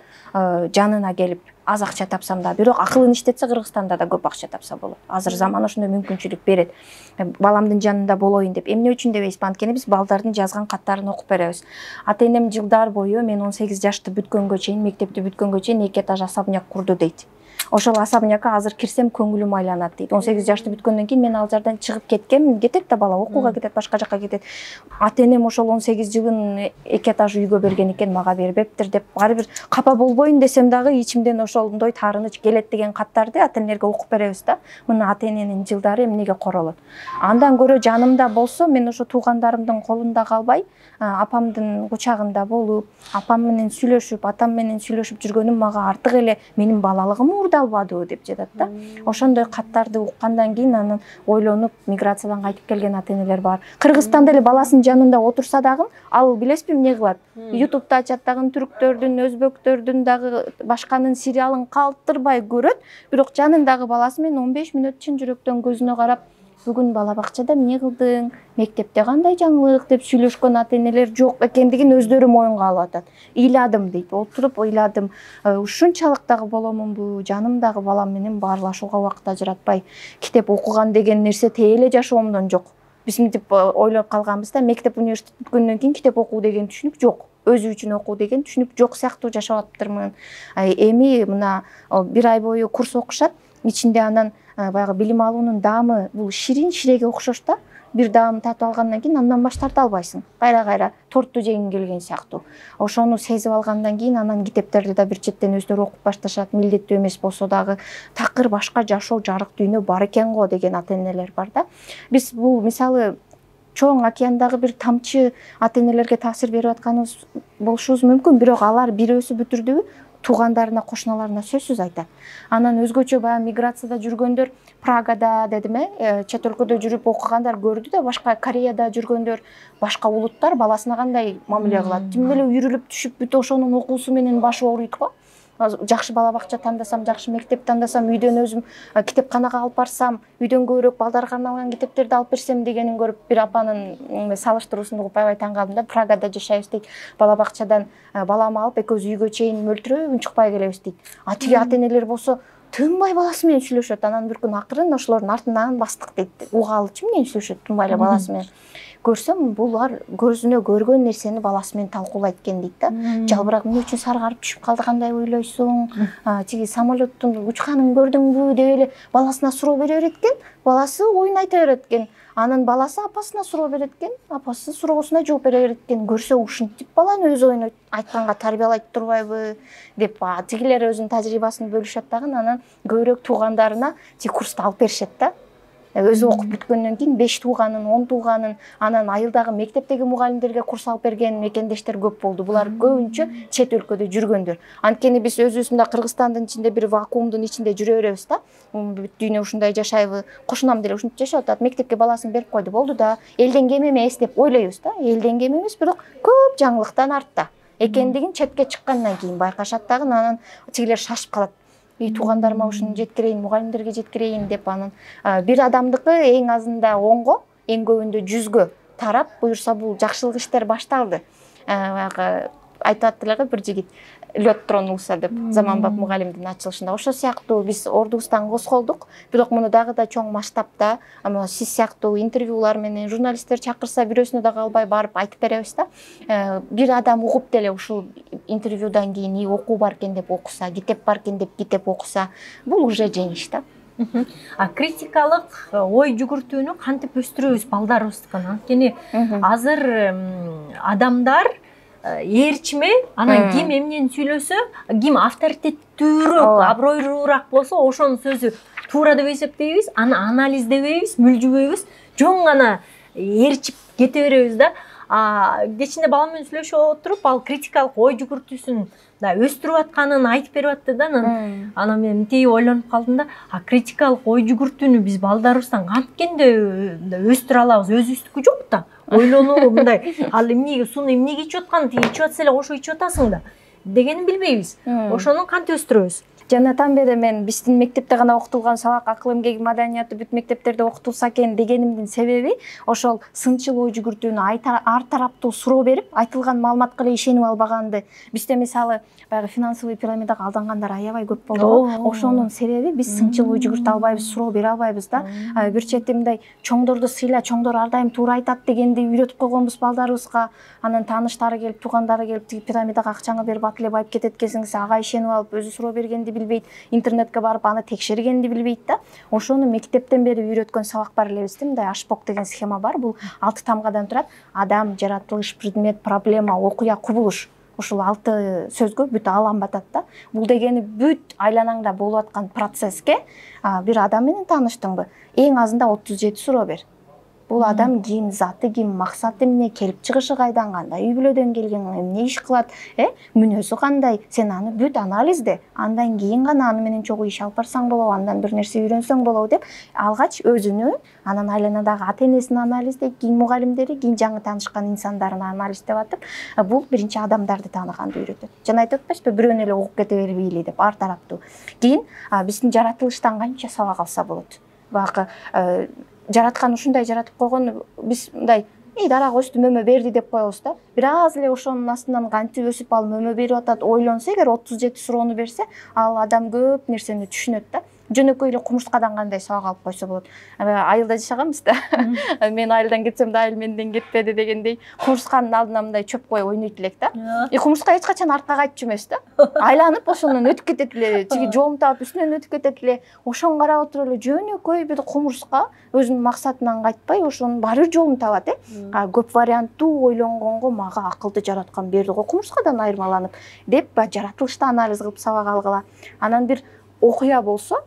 S1: жанына келип аз акча тапсам да, бирок акылын иштетсе Кыргызстанда да көп акча тапса болот. Азыр заман ошондой мүмкүнчүлүк берет. Баламдын жанында болоюн деп. Эмне үчүн дебейсиз? Анткени биз балдардын жазган каттарын окуп беребиз. Ата-энем жылдар бою мен 18 жашты бүткөнгө чейин, мектепти бүткөнгө чейин 2 этаж особняк курду дейт. Ошол особнякка азыр кирсем көңүлүм айланат дейт. 18 жашты бүткөндөн кийин мен ал жерден чыгып кеткем, кетет да бала окууга кетет, башка жакка кетет. Ата-энем ошол 18 жылын 2 этаж үйгө берген экен, мага бербептир деп, баары бир капа болбойн десем дагы ичимден ошондой таарыныч келет деген каттарды ата-энелерге окуп беребиз да. Мына ата-эненин жылдары эмнеге королот. Андан көрө жанымда болсо, мен ошо туугандарымдын колунда калбай, апамдын кучагында болуп, апам менен сүйлөшүп, атам менен сүйлөшүп жүргөнүм мага артык эле менин балалыгым уурдалбады деп жатат да. Ошондой каттарды уккандан кийин анан ойлонуп, миграциядан кайтып келген ата-энелер бар. Кыргызстанда эле баласынын жанында отурса дагы, ал билесизби эмне кылат? YouTube'да ачат дагы түрктөрдүн, өзбөктөрдүн дагы башканын сериалын калтырбай көрөт, бирок жанындагы баласы менен 15 мүнөт чын жүрөктөн көзүнө карап, бүгүн бала бакчада эмне кылдың, мектепте кандай жаңылык деп сүйлөшкөн ата-энелер жок экендигин өздөрү моюнга алып атат. Ыйладым дейт, отуруп ыйладым. Ушунчалык дагы боломунбу, жанымдагы балам менен баарлашууга убакыт ажыратпай, китеп окуган деген нерсе тээ эле жашоомдон жок. Биз мынтип ойлоп калганбыз да, мектеп университет бүткөндөн кийин китеп окуу деген түшүнүк жок. Өзү үчүн окуу деген түшүнүк жок сыяктуу жашап атыптырмын. Эми мына бир ай бою курс окушат, ичинде анан баягы билим алуунун даамы бул ширин ширеге окшош да. Бир даам татып алгандан кийин андан баш тарта албайсың. Кайра торту жегиң келген сыяктуу. Ошону сезип алгандан кийин анан китептерди да бир четтен өздөрү окуп башташат. Милдеттүү эмес болсо дагы такыр башка жашоо, жарык дүйнө бар экен го деген ата-энелер бар да. Биз бул мисалы чоң океандагы бир тамчы ата-энелерге таасир берип атканыбыз болушубуз мүмкүн, бирок алар бирөөсү бүтүрдүбү? Туугандарына, кошуналарына сөзсүз айтат. Анан өзгөчө баягы миграцияда жүргөндөр, Прагада дедим, чет өлкөдө жүрүп окугандар көрдү да, башка Кореяда жүргөндөр, башка улуттар баласына кандай мамиле кылат. Тим эле үйрүлүп түшүп бүт ошонун окуусу менен башы ооруйт го. Жакшы бала бакча тандасам, жакшы мектеп тандасам, үйдөн өзүм китепканага алып барсам, үйдөн көбүрөөк балдарга арналган китептерди алып берсем дегенин көрүп, бир апанын салыштыруусун угуп аябай таң калдым да. Прагада жашайбыз дейт, бала бакчадан баламы алып экөөбүз үйгө чейин мөлтүрөп унчукпай келебиз дейт. Тиги ата-энелер болсо тынбай баласы менен сүйлөшөт. Анан бир күн акырын ошолордун артынан бастык дейт. Угаалычы эмне сүйлөшөт тынбай эле баласы менен. Көрсөм, булар көзүнө көргөн нерсени баласы менен талкуулайт экен дейт да. Жалбырак эмне үчүн саргарып түшүп калды, кандай ойлойсуң? Тиги самолеттун учканын көрдүңбү деп эле баласына суроо бере берет экен. Баласы оюн айта берет экен. Анан баласы апасына суроо берет экен. Апасы суроосуна жооп бере берет экен. Көрсө ушинтип баланы өз оюн айтканга тарбиялайт турбайбы деп тигилер өзүнүн тажрыйбасын бөлүшөт дагы. Анан көбүрөөк туугандарына тиги курсту алып беришет да. Өзү окуп бүткөндөн кийин 5 тууганын, 10 тууганын, анан айылдагы мектептеги мугалимдерге курс алып берген мекендештер көп болду. Булар көбүнчө чет өлкөдө жүргөндөр. Анткени биз өзүбүз мында Кыргызстандын ичинде бир вакуумдун ичинде жүрө беребиз да. Бүт дүйнө ушундай жашайбы? Кошунам деле ушинтип жашап атат. Мектепке баласын берип койду, болду да. Элден кем эмес деп ойлойбуз да. Элден кем эмес, бирок көп жаңылыктан артта экендигин четке чыккандан кийин байкашат дагы. Анан тигилер шашып калат. Туугандарыма ушуну жеткирейин, мугалимдерге жеткирейин деп анан бир адамдыкы эң азында 10го, эң көбүндө 100гө тарап, буюрса бул жакшылык иштер башталды. Айтып аттылар бир жигит лёт тронулся деп, Заманбап мугалимдин ачылышында. Ошо сыяктуу биз ордубуздан козголдук, бирок муну дагы да чоң масштабта, сиз сыяктуу интервьюлар менен журналисттер чакырса бирөөсүнө дагы албай барып айтып беребиз да. Бир адам угуп деле ушул интервьюдан кийин окуу бар экен деп окуса, китеп бар экен деп китеп окуса, бул уже жеңиш да.
S2: Критикалык ой жүгүртүүнү кантип өстүрөбүз балдарыбыздыкын? Анткени азыр адамдар ээрчиме, анан ким эмнени сүйлөсө, ким авторитеттүүрөөк, абройлуураак болсо, ошонун сөзү туура деп эсептейбиз, аны анализдебейбиз, мүлжүбөйбүз, жоң гана ээрчип кете беребиз да. Кечинде балам менен сүйлөшүп отуруп, ал критикалык ой жүгүртүүсүн өстүрүп атканын айтып берип атты да. Анан мен мынтип ойлонуп калдым да, критикалык ой жүгүртүүнү биз балдарыбыздан канткенде өстүрө алабыз, өзүбүздүкү жок да. Ойлонуу мындай, ал эмнеге сууну эмнеге ичип аткан, тиги ичип атса эле ошо ичип атасың да дегенин билбейбиз. Ошону кантип өстүрөбүз?
S1: Жанатан бери мен биздин мектепте гана окутулган сабак акыл эмгеги маданияты бүт мектептерде окутулса экен дегенимдин себеби ошол сынчыл ой жүгүртүүнү ар тараптуу суроо берип, айтылган маалыматка эле ишенип албаганды. Бизде мисалы баягы финансовый пирамидага алдангандар аябай көп болду. Ошонун себеби биз сынчыл ой жүгүртө албайбыз, суроо бере албайбыз да. Бир чети мындай чоңдорду сыйла, чоңдор ар дайым туура айтат дегенди үйрөтүп койгонбуз балдарыбызга. Анан тааныштары келип, туугандары келип, тиги пирамидага акчаңы берип ат эле байып кетет экенсиң, ага ишенип алып, өзү суроо бергенди билбейт, интернетке барып аны текшергенди билбейт да. Ошону мектептен бери үйрөткөн сабак бар элебиз да. Мындай ашпок деген схема бар. Бул 6 тамгадан турат. Адам, жаратылыш, предмет, проблема, окуя, кубулуш. Ушул 6 сөзгө бүт алам батат да. Бул дегени бүт айланаңда болуп аткан процесске бир адам менен тааныштыңбы? Эң азында 37 суроо бер. Бул адам ким, заты ким, максаты эмне, келип чыгышы кайдан, кандай үй бүлөдөн келген, эмне иш кылат, мүнөзү кандай, сен аны бүт анализде, андан кийин гана аны менен чогуу иш алып барсаң болобу, андан бир нерсе үйрөнсөң болобу деп, алгач өзүнү, анан айланадагы ата энесин анализдеп, кийин мугалимдери, кийин жаңы таанышкан инсандарын анализдеп атып, бул биринчи адамдарды тааныганды үйрөтөт. Жана айтып атпайсызбы, бирөөнү эле окуп кете бербейли деп, ар тараптуу. Кийин биздин жаратылыштан канча сабак алса болот. Багы жараткан ушундай жаратып койгон, биз мындай дарак өстү мөмө берди деп коебуз да. Бир аз эле ошонун астынан кантип өсүп ал мөмө берип атат ойлонсо, эгер 37 суроону берсе, ал адам көп нерсени түшүнөт да. Жөнөкөй эле кумурскадан кандай сабак алып койсо болот. Айылда жашаганбыз да. Мен айылдан кетсем да айыл менден кетпеди дегендей, кумурсканын алдына мындай чөп кой ойнойт элек да. Кумурска эч качан артка кайтчу эмес да. Айланып ошондон өтүп кетет эле, чиги жоом таап үстүнөн өтүп кетет эле. Ошону карап отуруп эле жөнөкөй бир кумурска өзүнүн максатынан кайтпай, ошонун баары бир жолун табат, көп варианттуу ойлонгонго мага акылды жараткан берди го кумурскадан айырмаланып деп жаратылышты анализ кылып сабак алгыла. Анан бир окуя болсо,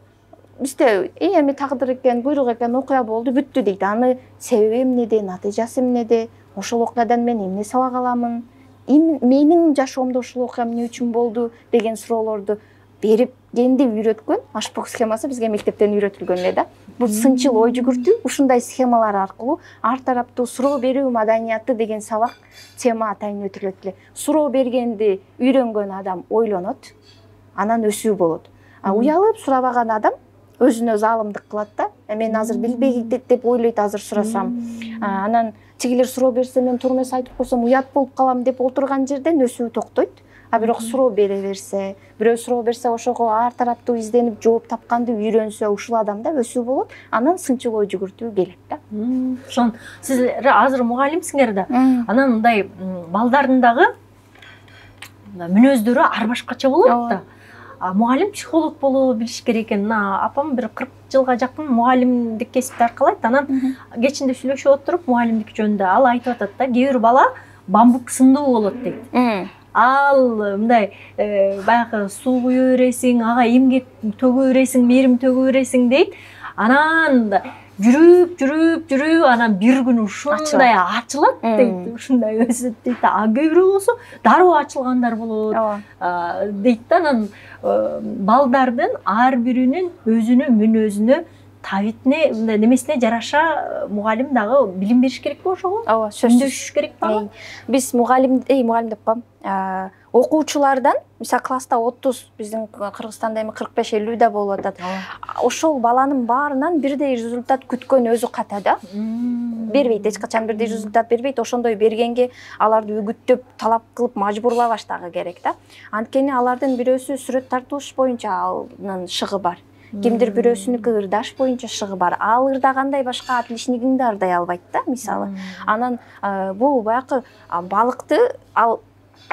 S1: бизде эми тагдыр экен, буйрук экен, окуя болду, бүттү дейт. Аны себеби эмнеде, натыйжасы эмнеде, ошол окуядан мен эмне сабак аламын, менин жашоомдо ушул окуя эмне үчүн болду деген суроолорду берип кенди үйрөткөн ашпок схемасы бизге мектептен үйрөтүлгөн эле да. Бул сынчыл ой жүгүртүү ушундай схемалар аркылуу ар тараптуу суроо берүү маданияты деген сабак тема атайын өтүлөт эле. Суроо бергенди үйрөнгөн адам ойлонот, анан өсүү болот. Уялып сурабаган адам өзүнө өзү алымдык кылат да. Мен азыр билбейт деп ойлойт, азыр сурасам. Анан тигилер суроо берсе, мен туура эмес айтып койсом уят болуп калам деп отурган жерден өсүү токтойт. Бирок суроо бере берсе, бирөө суроо берсе, ошого ар тараптуу изденип жооп тапканды үйрөнсө, ушул адамда өсүү болот. Анан сынчыл ой жүгүртүү келет да.
S2: Ошон сиздер азыр мугалимсиңер да. Анан мындай балдардын дагы мүнөздөрү ар башкача болот да. Мугалим психолог болуу билиш керек экен. Апам бир 40 жылга жакын мугалимдик кесипти аркалайт. Анан кечинде сүйлөшүп отуруп мугалимдик жөнүндө ал айтып атат да, кээ бир бала бамбук сындуу болот дейт. Ал мындай баягы суу куя бересиң, ага эмгек төгө бересиң, мээрим төгө бересиң дейт. Анан жүрүп, анан бир күнү ушундай ачылат дейт, ушундай өсөт дейт. Кээ бирөө болсо дароо ачылгандар болот дейт да. Анан балдардын ар биринин өзүнүн мүнөзүнө, табитине, мындай немесине жараша мугалим дагы билим бериш керек го ошого?
S1: Ооба, сөзсүз
S2: керек ба?
S1: Биз мугалим деп коем. Окуучулардан, мисалы класста 30, биздин Кыргызстанда эми 45-50 да болуп атат. Ошол баланын баарынан бирдей результат күткөн өзү ката да. Бербейт, эч качан бирдей результат бербейт. Ошондой бергенге аларды үгүттөп, талап кылып, мажбурлабаш дагы керек да. Анткени алардын бирөөсү сүрөт тартылыш боюнча анын шыгы бар. Кимдир бирөөсүнүкү ырдаш боюнча шыгы бар. Ал ырдагандай башка отличнигиңди ырдай албайт да, мисалы. Анан бул баягы балыкты ал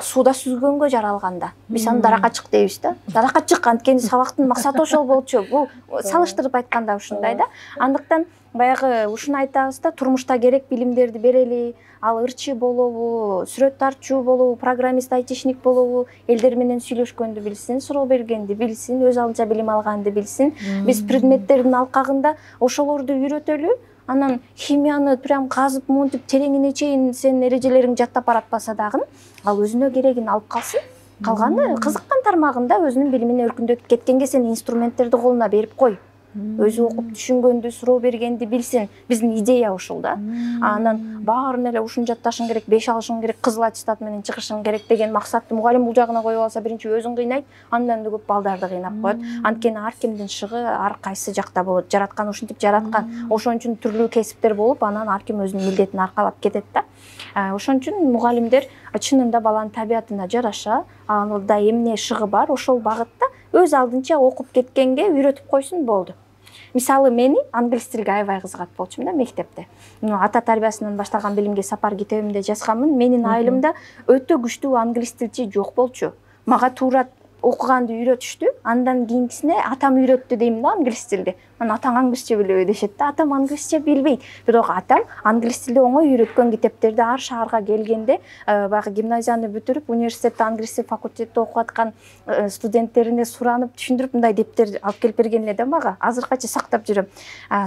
S1: сууда сүзгөнгө жаралганда биз аны даракачык дейбиз да. Даракачык, анткени сабактын максаты ошол болчу. Бул салыштырып айтканда ушундай да. Андыктан баягы ушуну айтабыз да, турмушта керек билимдерди берели. Ал ырчы болобу, сүрөт тартчу болобу, программист, айтишник болобу, элдер менен сүйлөшкөндү билсин, суроо бергенди билсин, өз алдынча билим алганды билсин. Биз предметтердин алкагында ошолорду үйрөтөлү. Анан химияны прям казып, монтип тереңине чейин сен эрежелериң жаттап баратпаса дагы, ал өзүнө керегин алып калсын. Калганы кызыккан тармагында өзүнүн билимин өркүндөтүп кеткенге сен инструменттерди колуна берип кой. Өзү окуп түшүнгөндү, суроо бергенди билсин. Биздин идея ушул да. Анан баарын эле ушун жатташың керек, 5 алышың керек, кызыл аттестат менен чыгышың керек деген максатты мугалим бул жагына коюп алса, биринчи өзүн кыйнайт, андан да көп балдарды кыйнап коет. Анткени ар кимдин шыгы ар кайсы жакта болот. Жараткан ушинтип жараткан. Ошон үчүн түрлүү кесиптер болуп, анан ар ким өзүнүн милдетин аркалап кетет да. Ошон үчүн мугалимдер чынында баланын табиятына жараша, анда эмне шыгы бар, ошол багытта өз алдынча окуп кеткенге үйрөтүп койсун болду. Мисалы мени англис тилге аябай кызыгат болчумун да мектепте. Ата тарбиясынан башталган билимге сапар китебимде жазганмын. Менин айылымда өтө күчтүү англис тилчи жок болчу. Мага туура окуганды үйрөтүштү. Андан кийинкисине атам үйрөттү дейм да англис тилди. Атаң англисче билеби дешет да. Атам англисче билбейт. Бирок атам англис тилди оңой үйрөткөн китептерди ар шаарга келгенде, баягы гимназияны бүтүрүп, университетте англис тил факультетте окуп аткан студенттерине суранып, түшүндүрүп, мындай дептер алып келип берген эле да мага. Азыркача сактап жүрөм.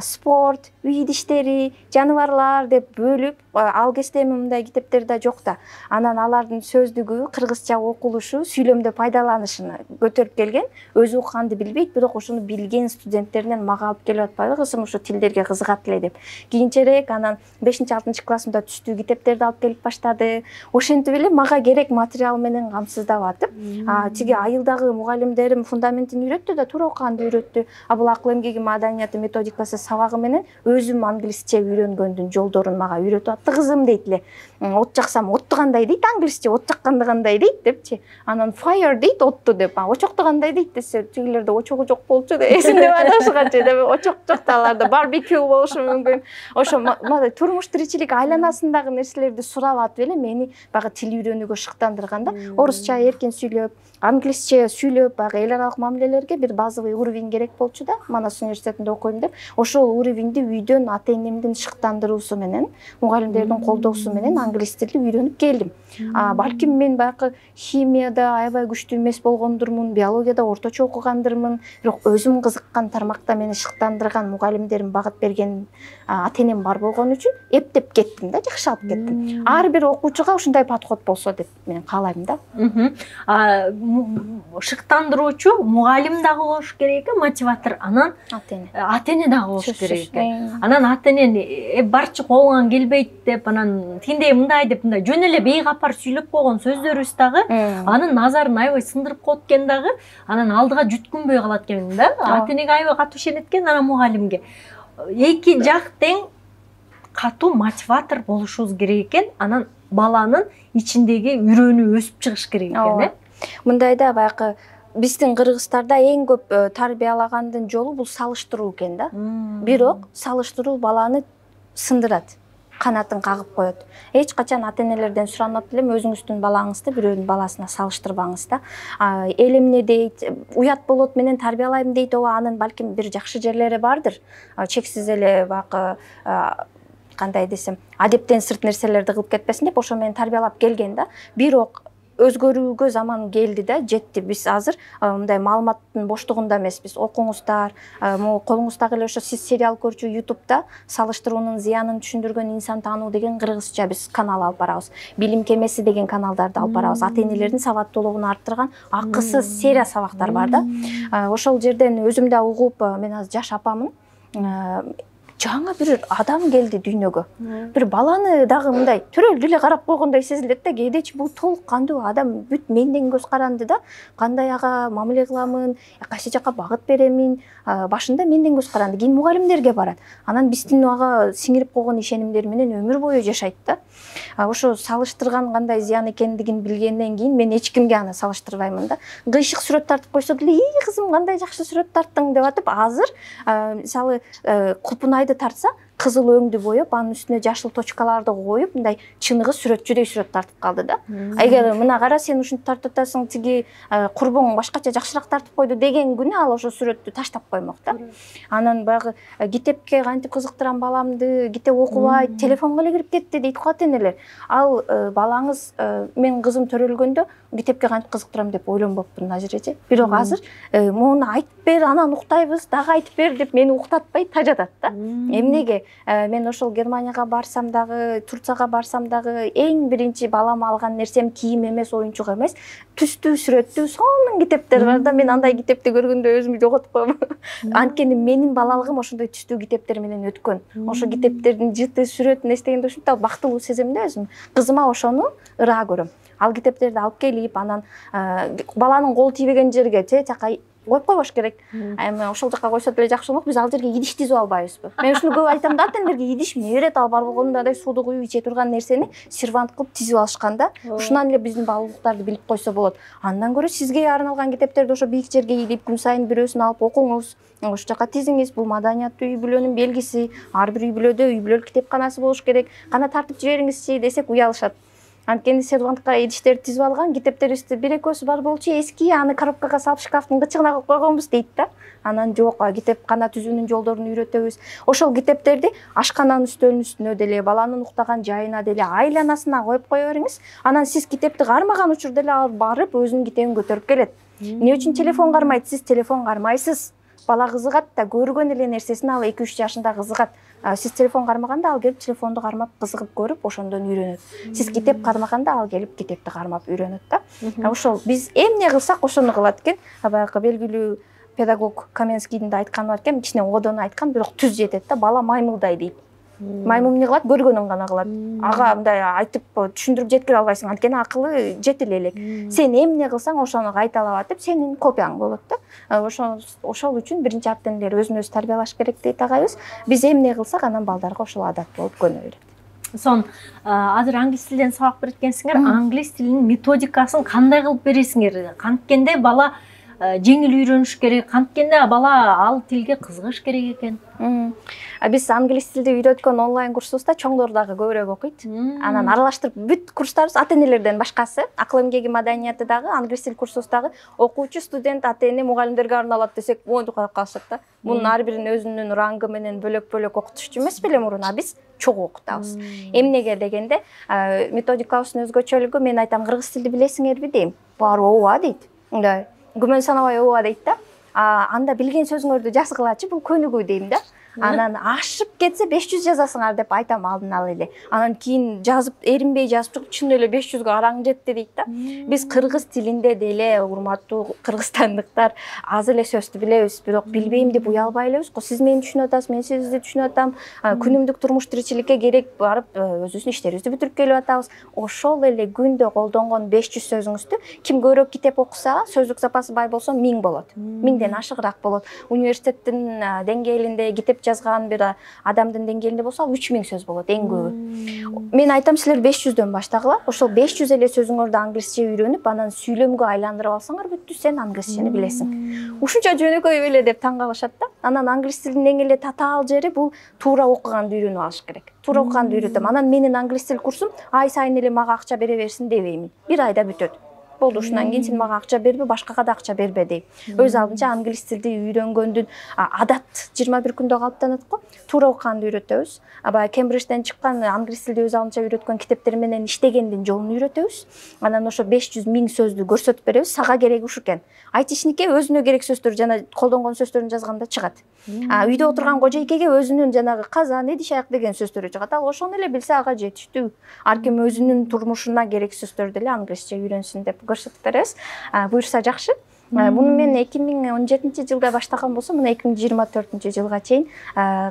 S1: Спорт, үй иштери, жаныбарлар деп бөлүп, ал кезде мындай китептер да жок да. Анан алардын сөздүгү, кыргызча окулушу, сүйлөмдө пайдаланышын көтөрүп келген. Өзү окуганды билбейт, бирок ошону билген студенттеринен мага алып келип атпайбы, кызым ушу тилдерге кызыгат эле деп. Кийинчерээк анан 5-6 классымда түстүү китептерди алып келип баштады. Ошентип эле мага керек материал менен камсыздап атып, тиги айылдагы мугалимдерим фундаментин үйрөттү да, туура окуганды үйрөттү. Бул акыл эмгеги маданияты методикасы сабагы менен өзүм англисче үйрөнгөндүн жолдорун мага үйрөтүп атты. Кызым дейт эле. От жаксам отту кандай дейт англисче, от жакканды кандай дейт депчи. Анан fire дейт отту деп. Очокту кандай дейт десе, тигилерде очогу жок болчу деп эсимде адашканча деп очок жок да аларда барбекю болушу мүмкүн. Ошо мындай турмуш тиричилик айланасындагы нерселерди сурап атып эле мени баягы тил үйрөнүүгө шыктандырганда, орусча эркин сүйлөп, англисче сүйлөп, баягы эл аралык мамилелерге бир базовый уровень керек болчу да. Манас университетинде окуйм деп. Ошол уровеньди үйдөн ата-энемдин шыктандыруусу менен, мугалимдердин колдоосу менен англис тилди үйрөнүп келдим. Балким мен баягы химияда аябай күчтүү эмес болгондурмун, биологияда орточо окугандырмын, бирок өзүм кызыккан тармакта мени шыктандырган мугалимдерим багыт берген ата-энем бар болгон үчүн эптеп кеттим да, жакшы алып кеттим. Ар бир окуучуга ушундай подход болсо деп мен каалайм да.
S2: Шыктандыруучу мугалим дагы болуш керек, мотиватор, анан ата-эне дагы болуш керек. Анан ата-эне барчы колуңан келбейт деп, анан тиндей мындай деп, мындай жөн эле бейгапар сүйлөп койгон сөздөрүбүз дагы анын назарын аябай сындырып коет экен дагы, анан алдыга жүткүнбөй калат экен да. Ата-энеге аябай катуу ишенет экен, анан мугалимге. Эки жак тең катуу мотиватор болушубуз керек экен, анан баланын ичиндеги үйрөнүү өсүп чыгыш керек экен,
S1: Мындайда баягы биздин кыргыздарда эң көп тарбиялагандын жолу бул салыштыруу экен да. Бирок салыштыруу баланы сындырат, канатын кагып коет. Эч качан ата-энелерден суранат элем, өзүңүздүн балаңызды бирөөнүн баласына салыштырбаңыз да. Эл эмне дейт, уят болот менен тарбиялайм дейт, анын балким бир жакшы жерлери бардыр. Чексиз эле баягы кандай десем, адептен сырт нерселерди кылып кетпесин деп ошо менен тарбиялап келген да. Бирок өзгөрүүгө заман келди да, жетти. Биз азыр мындай маалыматтын боштугунда эмеспиз. Окуңуздар, колуңуздагы эле ошо сиз сериал көрчү YouTube'да салыштыруунун зыянын түшүндүргөн инсан таануу деген кыргызча биз канал алып барабыз. Билим кемеси деген каналдарды алып барабыз. Ата-энелердин сабаттуулугун арттырган акысыз серия сабактар бар да. Ошол жерден өзүм да угуп, мен азыр жаш апамын. Жаңа бир адам келди дүйнөгө. Бир баланы дагы мындай төрөлдү эле карап койгондой сезилет да. Кээдечи бул толук кандуу адам бүт менден көз каранды да. Кандай ага мамиле кыламын, кайсы жака багыт беремин. Башында менден көз каранды, кийин мугалимдерге барат. Анан биздин ага сиңирип койгон ишенимдер менен өмүр бою жашайт да. Ошо салыштырган кандай зыян экендигин билгенден кийин мен эч кимге аны салыштырбаймын да. Кыйшык сүрөт тартып койсо деле, кызым кандай жакшы сүрөт тарттың деп атып, азыр мисалы купунайды тартса, кызыл өңдү боеп, анын үстүнө жашыл точкаларды коюп, мындай чыныгы сүрөтчүдөй сүрөт тартып калды да. Эгер мына кара сен ушинтип тартып атасың, тиги курбуң башкача жакшыраак тартып койду деген күнү ал ошо сүрөттү таштап коймок да. Анан баягы китепке кантип кызыктырам баламды, китеп окубайт, телефонго эле кирип кетти дейт го ата-энелер. Ал балаңыз, мен кызым төрөлгөндө китепке кантип кызыктырам деп ойлонбоптун ажыречи. Бирок азыр муну айтып бер, анан уктайбыз, дагы айтып бер деп мени уктатпай тажатат да. Эмнеге? мен ошол Германияга барсам дагы, Турцияга барсам дагы эң биринчи балама алган нерсем кийим эмес, оюнчук эмес, түстүү, сүрөттүү сонун китептер бар да. Мен андай китепти көргөндө өзүмү жоготуп коем. Анткени менин балалыгым ошондой түстүү китептер менен өткөн. Ошо китептердин жыты, сүрөтүн эстегенде ушунтип бактылуу сезем да өзүм. Кызыма ошону ыраа көрөм. Ал китептерди алып келип, анан баланын колу тийбеген жерге тияка коюп койбош керек. Эми ошол жака койсо деле жакшы болмок. Биз ал жерге идиш тизип албайбызбы? Мен ушуну көп айтам да, ата-энелерге идиш мээрет, ал бар болгондо андай сууду куюп иче турган нерсени сервант кылып тизип алышканда, ушунан эле биздин балалыктарды билип койсо болот. Андан көрө сизге арналган китептерди ошо бийик жерге илип, күн сайын бирөөсүн алып окуңуз. Ошол жака тизиңиз. Бул маданияттуу үй бүлөнүн белгиси. Ар бир үй бүлөдө үй бүлөлүк китепканасы болуш керек. Кана тартып жибериңизчи десек уялышат. Анткени сервантка идиштерди тизип алган, китептерибизди бир экөөсү бар болчу, эски, аны коробкага салып шкафтын кычыгына коюп койгонбуз дейт да. Анан жок, китепкана түзүүнүн жолдорун үйрөтөбүз. Ошол китептерди ашкананын үстөлүнүн үстүнө деле, баланын уктаган жайына деле, айланасына коюп кое бериңиз. Анан сиз китепти кармаган учурда эле алып барып өзүнүн китебин көтөрүп келет. Эмне үчүн телефон кармайт? Сиз телефон кармайсыз. Бала кызыгат да, көргөн эле нерсесин ал 2-3 жашында кызыгат. Сиз телефон кармаганда ал келип телефонду кармап кызыгып көрүп, ошондон үйрөнөт. Сиз китеп кармаганда ал келип китепти кармап үйрөнөт да. Ошол биз эмне кылсак ошону кылат экен. Баягы белгилүү педагог Каменскийдин да айтканы бар экен, кичине одону айткан, бирок түз жетет да. Бала маймылдай дейт. Маймыл эмне кылат? Көргөнүн гана кылат. Ага мындай айтып түшүндүрүп жеткире албайсың, анткени акылы жетиле элек. Сен эмне кылсаң ошону кайталап атып, сенин копияң болот да. Ошол үчүн биринчи ата-энелер өзүн өзү тарбиялаш керек дейт агайыбыз. Биз эмне кылсак, анан балдарга ошол адат болуп көнө берет.
S2: Сон азыр англис тилден сабак берет экенсиңер. Англис тилинин методикасын кандай кылып бересиңер? Канткенде бала жеңил үйрөнүш керек, канткенде бала ал тилге кызыгыш керек экен.
S1: Биз англис тилди үйрөткөн онлайн курсубузда чоңдор дагы көбүрөөк окуйт. Анан аралаштырып бүт курстарыбыз ата-энелерден башкасы, акыл эмгеги маданияты дагы, англис тил курсубуздагы окуучу, студент, ата-эне, мугалимдерге арналат десек, моюнду карап калышат да. Мунун ар бирин өзүнүн рангы менен бөлөк-бөлөк окутушчу эмес беле мурун, биз чогуу окутабыз. Эмнеге дегенде, методикабыздын өзгөчөлүгү, мен айтам, кыргыз тилди билесиңерби дейм. Баары ооба дейт. Мындай күмөн санабай ооба дейт да. Анда билген сөзүңөрдү жазгылачы, бул көнүгүү дейм да. Анан ашып кетсе 500 жазасыңар деп айтам алдын ала эле. Анан кийин жазып, эринбей жазып чыгып, чын эле 500гө араң жетти дейт да. Биз кыргыз тилинде деле, урматтуу кыргызстандыктар, аз эле сөздү билебиз, бирок билбейм деп уялбай элебиз го. Сиз мени түшүнүп атасыз, мен сизди түшүнүп атам. Күнүмдүк турмуш тиричиликке керек барып, өзүбүздүн иштерибизди бүтүрүп келип атабыз. Ошол эле күндө колдонгон 500 сөзүңүздү ким көбүрөөк китеп окуса, сөздүк запасы бай болсо 1000 болот. 1000ден ашыгыраак болот. Университеттин деңгээлинде китеп жазган бир адамдын деңгээлинде болсо 3000 сөз болот эң көбү. Мен айтам, силер 500дөн баштагыла. Ошол 500 эле сөзүңөрдү англисче үйрөнүп, анан сүйлөмгө айландырып алсаңар, бүттү, сен англисчени билесиң. Ушунча жөнөкөй беле деп таң калышат да. Анан англис тилинин эң эле татаал жери бул туура окуганды үйрөнүп алыш керек. Туура окуганды үйрөтөм. Анан менин англис тил курсум ай сайын эле мага акча бере берсин дебеймин. Бир айда бүтөт. Болду, ушундан кийин сен мага акча бербе, башкага да акча бербе дейм. Өз алдынча англис тилди үйрөнгөндүн адат 21 күндө калыптанат го. Туура окуганды үйрөтөбүз. Баягы Кембриджден чыккан англис тилди өз алдынча үйрөткөн китептер менен иштегендин жолун үйрөтөбүз. Анан ошо 500.000 сөздү көрсөтүп беребиз. Сага кереги ушу экен. Айтишнике өзүнө керек сөздөр жана колдонгон сөздөрүн жазганда чыгат. Үйдө отурган кожойкеге өзүнүн жанагы казан, идиш аяк деген сөздөрү чыгат. Ал ошону эле билсе ага жетиштүү. Ар ким өзүнүн турмушуна керек сөздөрдү эле англисче үйрөнсүн деп көрсөтүп беребиз. Буюрса жакшы. Муну мен 2017-жылда баштаган болсом, мына 2024-жылга чейин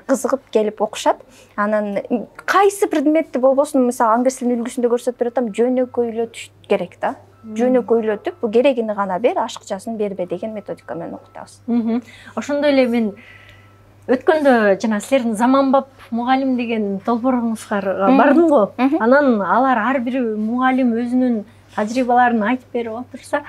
S1: кызыгып келип окушат. Анан кайсы предметти болбосун, мисалы англис тилинин үлгүсүндө көрсөтүп бератам, жөнөкөйлөтүш керек да. Жөнөкөйлөтүп, бу керегини гана бер, ашыкчасын бербе деген методика менен окутабыз.
S2: Ошондой эле мен өткөндө жана силердин заманбап мугалим деген долбооруңузга бардым го. Анан алар ар бир мугалим өзүнүн тажрыйбаларын айтып берип отурса,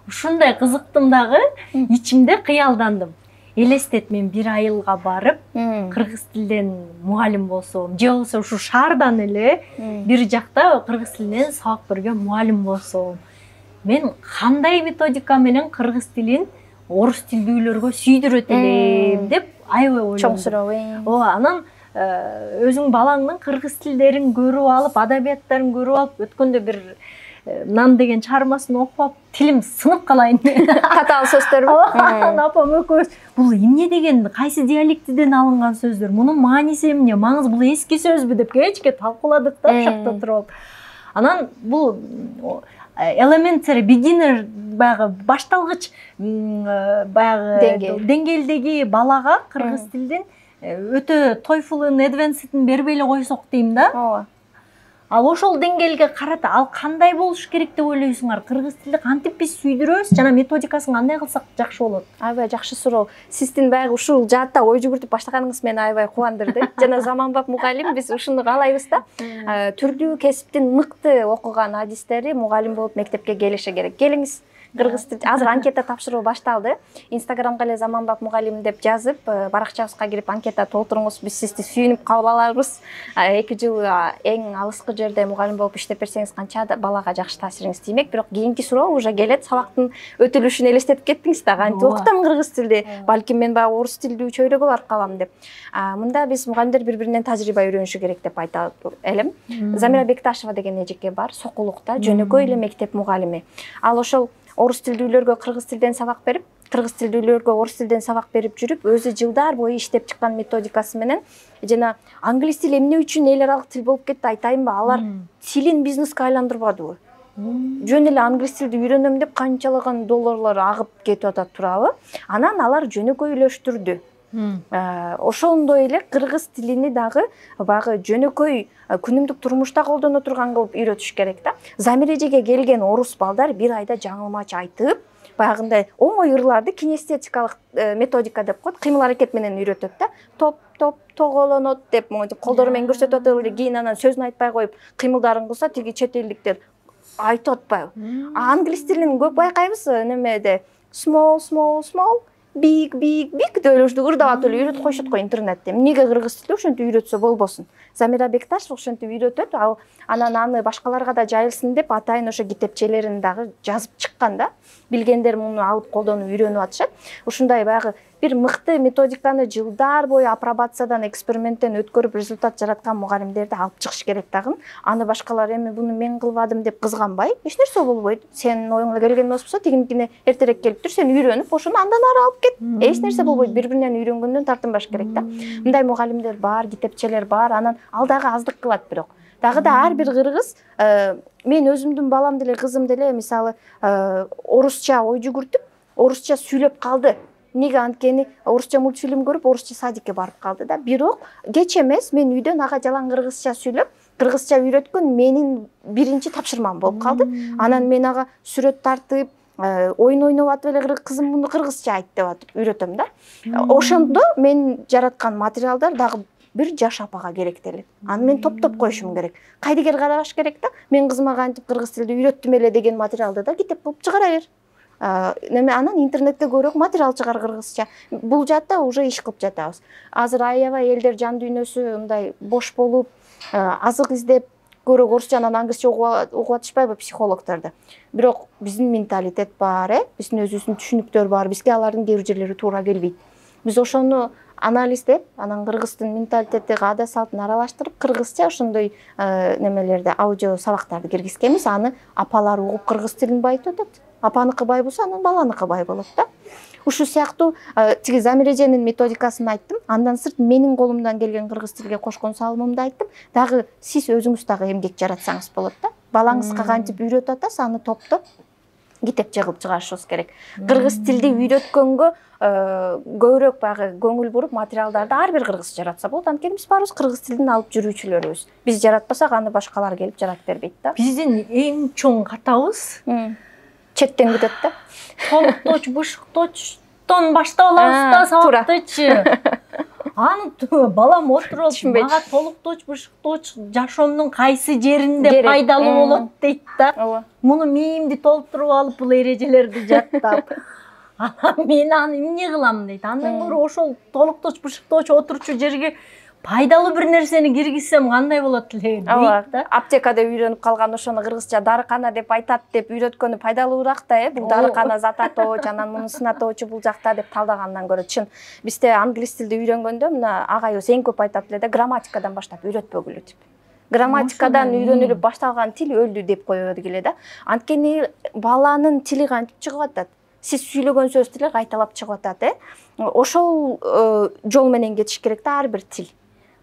S2: ушундай кызыктым дагы, ичимде кыялдандым. Элестет, мен бир айылга барып, кыргыз тилден мугалим болсом, же болбосо ушу шаардан эле бир жакта кыргыз тилинен сабак берген мугалим болсом, мен кандай методика менен кыргыз тилин орус тилдүүлөргө сүйдүрөт элем деп аябай ойлондум.
S1: Чоң суроо.
S2: Ооба, анан өзүң балаңдын кыргыз тилдерин көрүп алып, адабияттарын көрүп алып, өткөндө бир нан деген чыгармасын окуп алып тилим сынып калайын.
S1: Татаал сөздөрбү?
S2: Апам экөөбүз бул эмне деген, кайсы диалектиден алынган сөздөр, мунун мааниси эмне, маңызы, бул эски сөзбү деп кечке талкууладык да ошакта туруп. Анан бул elementary beginner баягы башталгыч баягы деңгээлдеги балага кыргыз тилдин өтө TOEFL advanced'ин бербей эле койсок дейм да.
S1: Ооба.
S2: Ал ошол деңгээлге карата ал кандай болуш керек деп ойлойсуңар? Кыргыз тилди кантип биз сүйдүрөбүз жана методикасын кандай кылсак жакшы болот?
S1: Аябай жакшы суроо. Сиздин баягы ушул жаатта ой жүгүртүп баштаганыңыз мени аябай кубандырды. Жана заманбап мугалим биз ушуну каалайбыз да. Түрдүү кесиптин мыкты окуган адистери мугалим болуп мектепке келиши керек. Келиңиз. Кыргыз тил азыр анкета тапшыруу башталды. Инстаграмга эле заманбап мугалим деп жазып, баракчабызга кирип анкета толтуруңуз. Биз сизди сүйүнүп кабыл алабыз. 2 жыл эң алыскы жерде мугалим болуп иштеп берсеңиз канча балага жакшы таасириңиз тиймек. Бирок кийинки суроо уже келет. Сабактын өтүлүшүн элестетип кеттиңиз да. Кантип окутам кыргыз тилди? Балким мен баягы орус тилдүү чөйрөгө барып калам деп. Мында биз мугалимдер бири-биринен тажрыйба үйрөнүшү керек деп айта элем. Замира Бекташева деген эжеке бар, Сокулукта жөнөкөй эле мектеп мугалими. Ал ошол орус тилдүүлөргө кыргыз тилден сабак берип, кыргыз тилдүүлөргө орус тилден сабак берип жүрүп, өзү жылдар бою иштеп чыккан методикасы менен жана англис тил эмне үчүн эл аралык тил болуп кетти айтайынбы? Алар тилин бизнеске айландырбадыбы? Жөн эле англис тилди үйрөнөм деп канчалаган долларлар агып кетип атат турабы? Анан алар жөнөкөйлөштүрдү. Ошондой эле кыргыз тилини дагы баягы жөнөкөй күнүмдүк турмушта колдоно турган кылып үйрөтүш керек да. Замир эжеге келген орус балдар бир айда жаңылмач айтып, баягындай оңой ырларды кинестетикалык методика деп коет, кыймыл аракет менен үйрөтөт да. Топ, тоголонот деп колдору менен көрсөтүп атып эле кийин анан сөзүн айтпай коюп, кыймылдарын кылса тиги чет элдиктер айтып атпайбы? Англис тилин көп байкайбыз немеде small big деп ырдап эле үйрөтүп коюшат го интернетте. Эмнеге кыргыз тилди ошентип үйрөтсө болбосун? Замира Бекташева ошентип үйрөтөт. Ал анан аны башкаларга да жайылсын деп атайын ошо китепчелерин дагы жазып чыккан да. Билгендер муну алып колдонуп үйрөнүп атышат. Ушундай баягы бир мыкты методиканы жылдар бою апробациядан, эксперименттен өткөрүп результат жараткан мугалимдерди алып чыгыш керек дагы. Аны башкалар эми буну мен кылбадым деп кызганбай, эч нерсе болбойт. Сенин оюңа келген болсо, тигиникине эртерээк келип тур, сен үйрөнүп, ошону андан ары алып кет. Эч нерсе болбойт. Бири-биринен үйрөнгөндөн тартынбаш керек да. Мындай мугалимдер бар, китепчелер бар, анан ал дагы аздык кылат бирок. Дагы да ар бир кыргыз, мен өзүмдүн балам деле, кызым деле мисалы орусча ой жүгүртүп, орусча сүйлөп калды. Неге анткени орусча мультфильм көрүп, орусча садикке барып калды да. Бирок кеч эмес, мен үйдөн ага жалаң кыргызча сүйлөп, кыргызча үйрөткөн менин биринчи тапшырмам болуп калды. Анан мен ага сүрөт тартып, ойун ойноп атып эле кызым муну кыргызча айт деп атып үйрөтөм да. Ошондо мен жараткан материалдар дагы бир жаш апага керектелет. Аны мен топтоп коюшум керек. Кайдыгер карабаш керек да. Мен кызыма кантип кыргыз тилди үйрөттүм эле деген материалды да китеп кылып чыгара бер. Неме анан интернетте көрөк материал чыгар кыргызча. Бул жаатта уже иш кылып жатабыз. Азыр аябай элдер жан дүйнөсү мындай бош болуп, азык издеп көрөк орусчанан англисче окуп атышпайбы психологдорду. Бирок биздин менталитет бар, биздин өзүбүздүн түшүнүктөр бар. Бизге алардын кээ бир жерлери туура келбейт. Биз ошону анализдеп, анан кыргыздын менталитеттеги ада салтын аралаштырып, кыргызча ошондой немелерди, аудио сабактарды киргизкенбиз. Аны апалар угуп кыргыз тилин байытып атат. Апаныкы бай болсо, анан баланыкы бай болот да. Ушул сыяктуу тиги Замир эженин методикасын айттым. Андан сырт менин колумдан келген кыргыз тилге кошкон салымымды айттым. Дагы сиз өзүңүз дагы эмгек жаратсаңыз болот да. Балаңызга кантип үйрөтүп атасыз, аны топтоп китепче кылып чыгарышыбыз керек. Кыргыз тилди үйрөткөнгө көбүрөөк баягы көңүл буруп, материалдарды ар бир кыргыз жаратса болот. Анткени биз баарыбыз кыргыз тилдин алып жүрүүчүлөрүбүз. Биз жаратпасак, аны башкалар келип жаратып бербейт да.
S2: Биздин эң чоң катабыз
S1: четтен күтөт да.
S2: Толукточ, бышыкточтон баштап алабыз да сабактычы. Аны балам отуруп, мага толукточ, бышыкточ жашоомдун кайсы жеринде пайдалуу болот дейт да. Муну мээимди толтуруп алып, бул эрежелерди жаттап. Мен аны эмне кылам дейт. Андан көрө ошол толукточ, бышыкточ отурчу жерге пайдалуу бир нерсени киргизсем кандай болот эле дейт да.
S1: Аптекада үйрөнүп калган ошону кыргызча дарыкана деп айтат деп үйрөткөнү пайдалуураак да, бул дарыкана зататооч, анан муну сынатоочу бул жакта деп талдагандан көрө чын. Бизде англис тилди үйрөнгөндө мына агайыбыз эң көп айтат эле да, грамматикадан баштап үйрөтпөгүлү деп. Грамматикадан үйрөнүлүп башталган тил өлдү деп коебуз эле да. Анткени баланын тили кантип чыгып атат? Сиз сүйлөгөн сөз деле кайталап чыгып атат, Ошол жол менен кетиш керек да ар бир тил.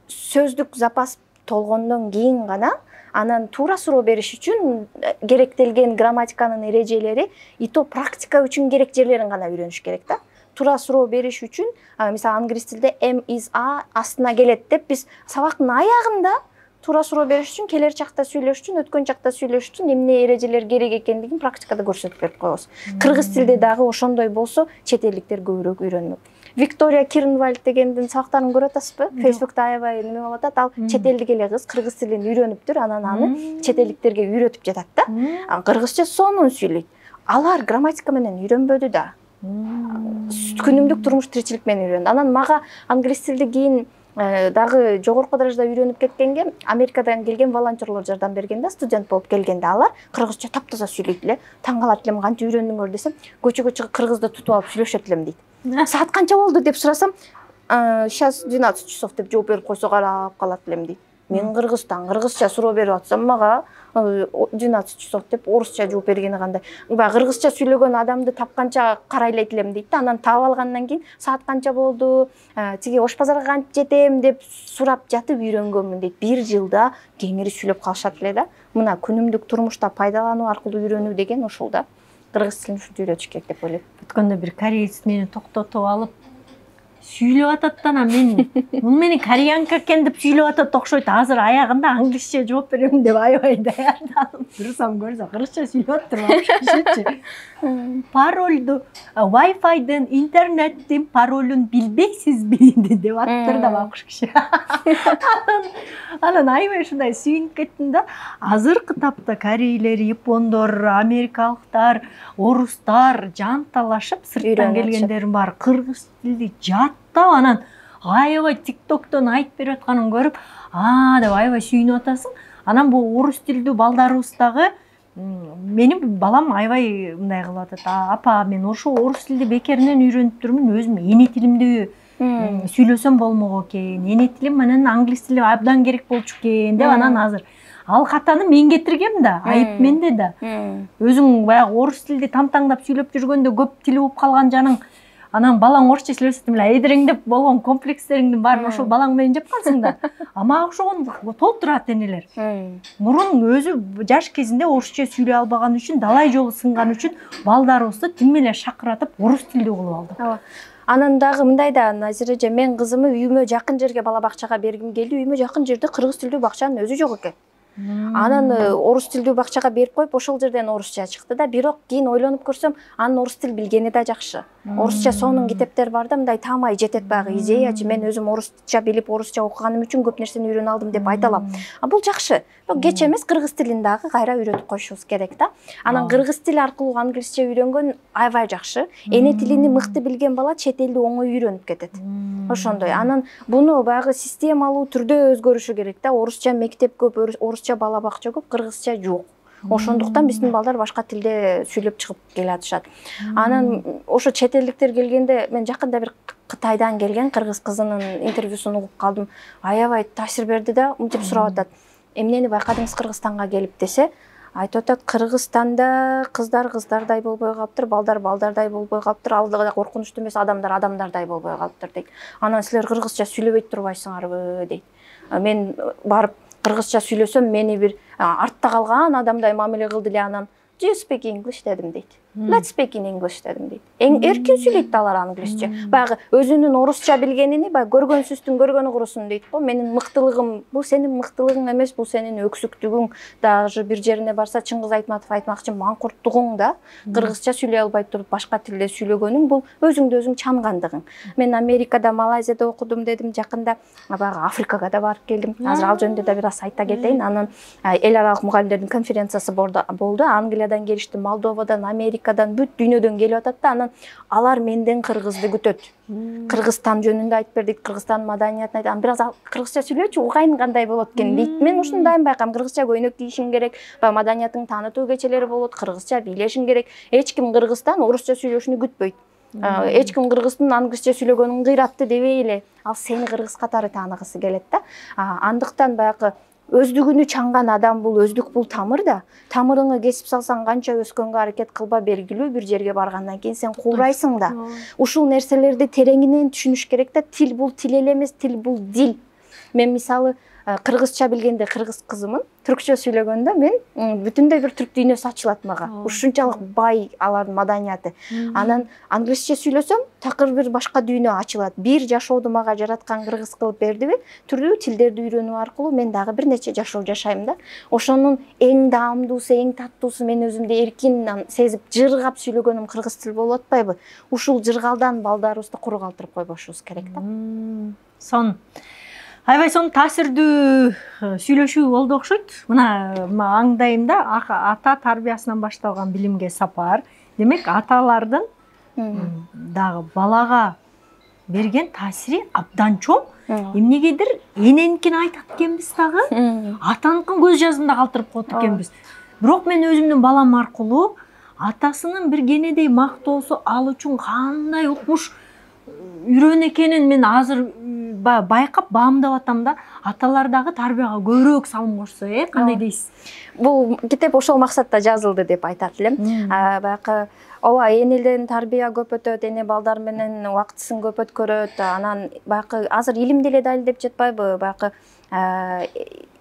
S1: Сөздүк запас толгондон кийин гана анан туура суроо бериш үчүн керектелген грамматиканын эрежелери и то практика үчүн керек жерлерин гана үйрөнүш керек да. Туура суроо бериш үчүн, мисалы англис тилде am, is, are астына келет деп биз сабактын аягында туура суроо бериш үчүн, келер чакта сүйлөш үчүн, өткөн чакта сүйлөш үчүн эмне эрежелер керек экендигин практикада көрсөтүп берип коебуз. Кыргыз тилде дагы ошондой болсо, чет элдиктер көбүрөөк үйрөнмөк. Виктория Кирнвальд дегендин сабактарын көрүп атасызбы? Facebook'та аябай неме болуп атат. Ал чет элдик эле кыз кыргыз тилин үйрөнүптүр, анан аны чет элдиктерге үйрөтүп жатат да. Кыргызча сонун сүйлөйт. Алар грамматика менен үйрөнбөдү да. Күнүмдүк турмуш тиричилик менен үйрөндү. Анан мага англис тилди кийин дагы жогорку даражада үйрөнүп кеткенге Америкадан келген волонтерлор жардам берген да, студент болуп келгенде алар кыргызча таптаза сүйлөйт эле. Таң калат элем, кантип үйрөндүңөр десем, көчөгө чыгып кыргызды тутуп алып сүйлөшөт элем дейт. Саат канча болду деп сурасам, сейчас 12 часов деп жооп берип койсо карап калат элем дейт. Мен кыргызстан кыргызча суроо берип атсам, мага 12 часов деп орусча жооп бергени кандай. Баягы кыргызча сүйлөгөн адамды тапканча карайлайт элем дейт да. Анан таап алгандан кийин саат канча болду, тиги Ош базарга кантип жетем деп сурап жатып үйрөнгөнмүн дейт. 1 жылда кеңири сүйлөп калышат эле да. Мына күнүмдүк турмушта пайдалануу аркылуу үйрөнүү деген ошол да. Кыргыз тилин ушинтип үйрөтүш керек деп ойлойм.
S2: Өткөндө бир кореец мени токтотуп алып сүйлөп атат да, мен бул мени кореянка экен деп сүйлөп атат окшойт. Азыр аягында англисче жооп берем деп аябай даярдалып турсам, көрсө кыргызча сүйлөп атыптыр. Паролду, Wi-Fi'ден, интернеттин паролун билбейсизби деп аттыр да бакыш киши. Анан аябай ушундай сүйүнүп кеттим да. Азыркы тапта корейлер, япондор, америкалыктар, орустар жанталашып сырттан келгендердин баары кыргыз тилди жаттап, анан аябай TikTok'тон айтып берип атканын көрүп, деп аябай сүйүнүп атасың. Анан бул орус тилдүү балдарыбыз дагы, менин балам аябай мындай кылып атат. Апа, мен ошо орус тилди бекеринен үйрөнүп турмун, өзүм эне тилимди сүйлөсөм болмок экен. Эне тилим менен англис тили абдан керек болчу экен деп, анан азыр ал катаны мен кетиргем да, айып менде да. Өзүң баягы орус тилди тамтаңдап сүйлөп жүргөндө көп тили болуп калган жаның, анан балаң орусча сүйлөсөм эле эдириңдеп болгон комплекстериңдин баарын ошол балаң менен жапкансың да. Ама ошогон толтурат энелер. Мурун өзү жаш кезинде орусча сүйлөй албаган үчүн, далай жолу сынган үчүн балдарыбызды тим эле шакыратып орус тилдүү кылып алды.
S1: Анан дагы мындай да, Назира эже, мен кызымы үйүмө жакын жерге бала бакчага бергим келди. Үйүмө жакын жерде кыргыз тилдүү бакчанын өзү жок экен. Анан орус тилдүү бакчага берип коюп, ошол жерден орусча чыкты да. Бирок кийин ойлонуп көрсөм, анын орус тил билгени да жакшы. Орусча сонун китептер бар да, мындай таамай жетет баягы идеячы. Мен өзүм орусча билип, орусча окуганым үчүн көп нерсени үйрөнө алдым деп айта алам. Бул жакшы. Кеч эмес, кыргыз тилин дагы кайра үйрөтүп коюшубуз керек да. Анан кыргыз тили аркылуу англисче үйрөнгөн аябай жакшы. Эне тилини мыкты билген бала чет элди оңой үйрөнүп кетет. Ошондой. Анан буну баягы системалуу түрдө өзгөрүшү керек да. Орусча мектеп көп, орусча бала бакча көп, кыргызча жок. Ошондуктан биздин балдар башка тилде сүйлөп чыгып келатышат. Анан ошо чет элдиктер келгенде, мен жакында бир Кытайдан келген кыргыз кызынын интервьюсун угуп калдым. Аябай таасир берди да, мынтип сурап атат. Эмнени байкадыңыз Кыргызстанга келип десе, айтып атат, Кыргызстанда кыздар кыздардай болбой калыптыр, балдар балдардай болбой калыптыр, алдыда коркунучтуу эмес, адамдар адамдардай болбой калыптыр дейт. Анан силер кыргызча сүйлөбөй турбайсыңарбы дейт. Мен барып кыргызча сүйлөсөм, мени бир артта калган адамдай мамиле кылды эле, анан Do you speak English дедим дейт. Let's speak in English дедим дейт. Эркин сүйлөйт алар англисче. Баягы өзүнүн орусча билгенини баягы көргөнсүздүн көргөнү курусун дейт го. Менин мыктылыгым, бул сенин мыктылыгың эмес, бул сенин өксүктүгүң. Дагы бир жерине барса Чыңгыз Айтматов айтмакчы, маңкурттугуң да. Кыргызча сүйлөй албай туруп башка тилде сүйлөгөнүң бул өзүңдү өзүң чангандыгың. Мен Америкада, Малайзияда окудум дедим, жакында баягы Африкага да барып келдим. Азыр ал жөнүндө да бир аз айта кетейин. Анан эл аралык мугалимдердин конференциясы болду. Англиядан келишти, Молдовадан, Америкадан, бүт дүйнөдөн келип атат да, анан алар менден кыргызды күтөт. Кыргызстан жөнүндө айтып бердик, Кыргызстан маданиятын айтам. Бир аз кыргызча сүйлөчү, угайын кандай болот экен дейт. Мен ушундайм байкам, кыргызча көйнөк кийишиң керек, маданиятың таанытуу кечелери болот, кыргызча бийлешиң керек. Эч ким Кыргызстан орусча сүйлөшүнү күтпөйт. Эч ким Кыргыздын англисче сүйлөгөнүн кыйратты дебей эле, ал сени кыргыз катары тааныгысы келет да. Андыктан баягы өздүгүнү чаңган адам бул, өздүк бул тамыр да. Тамырыңы кесип салсаң, канча өскөнгө аракет кылба, белгилүү бир жерге баргандан кийин сен куурайсың да. Ушул нерселерди тереңинен түшүнүш керек да. Тил бул тил эле эмес, тил бул дил. Мен мисалы кыргызча билгенде кыргыз кызымын, түркчө сүйлөгөндө мен бүтүндөй бир түрк дүйнөсү ачылат мага. Ушунчалык бай алардын маданияты. Анан англисче сүйлөсөм, такыр бир башка дүйнө ачылат. Бир жашоодо мага жараткан кыргыз кылып бердиби? Түрдүү тилдерди үйрөнүү аркылуу мен дагы бир нече жашоо жашайм да. Ошонун эң даамдуусу, эң таттуусу мен өзүмдү эркин сезип жыргап сүйлөгөнүм кыргыз тил болуп атпайбы? Ушул жыргалдан балдарыбызды куру калтырып койбошубуз керек да.
S2: Сон аябай сонун таасирдүү сүйлөшүү болду окшойт. Мына аңдайм да, ата тарбиясынан башталган билимге сапар. Демек, аталардын дагы балага берген таасири абдан чоң. Эмнегедир эненкин айтат экенбиз дагы, атаныкын көз жазында калтырып коет экенбиз. Бирок мен өзүмдүн балам аркылуу атасынын бир кенедей мактоосу ал үчүн кандай укмуш үйрөн экенин мен азыр байкап баамдап атам да. Аталар дагы тарбияга көбүрөөк салым кошсо, кандай дейсиз?
S1: Бул китеп ошол максатта жазылды деп айтат элем. Баякы ооба, энеден тарбия көп өтөт, эне балдар менен убактысын көп өткөрөт. Анан баякы азыр илим деле далилдеп жатпайбы? Баякы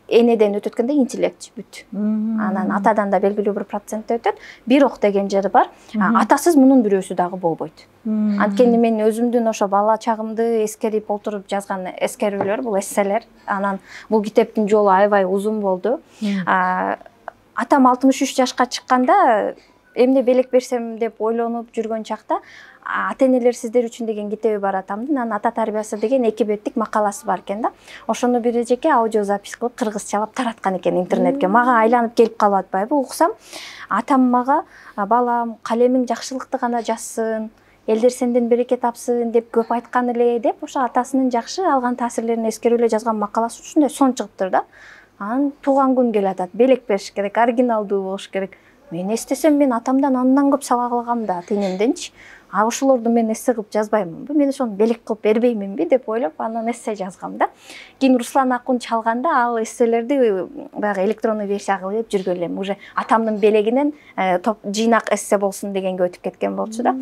S1: энеден өтөткөндө интеллект бүт. Анан атадан да белгилүү бир процентте өтөт. Бирок деген жери бар. Атасыз мунун бирөөсү дагы болбойт. Анткени мен өзүмдүн ошо бала чагымды эскерип олтуруп жазган эскерүүлөр, бул эсселер. Анан бул китептин жолу аябай узун болду. Атам 63 жашка чыкканда эмне белек берсем деп ойлонуп жүргөн чакта ата-энелер сиздер үчүн деген китеби бар атамдын. Анан ата тарбиясы деген 2 беттик макаласы бар экен да. Ошону бир жеке аудиозапись кылып кыргызчалап тараткан экен интернетке. Мага айланып келип калып атпайбы? Уксам, атам мага балам калемиң жакшылыкты гана жазсын, элдер сенден береке тапсын деп көп айткан эле деп, ошо атасынын жакшы алган таасирлерин эскерип эле жазган макаласы ушундай сон чыгыптыр да. Анан тууган күн келатат, белек бериш керек, оригиналдуу болуш керек. Мен эстесем, мен атамдан андан көп сабак алгам да, ата-энемденчи. Ошолорду мен эссе кылып жазбаймынбы, мен ошону белек кылып бербейминби деп ойлоп, анан эссе жазгам да. Кийин Руслан Акун чалганда ал эсселерди баягы электронный версия кылып жүргөн элем. Уже атамдын белегинен жыйнак эссе болсун дегенге өтүп кеткен болчу да.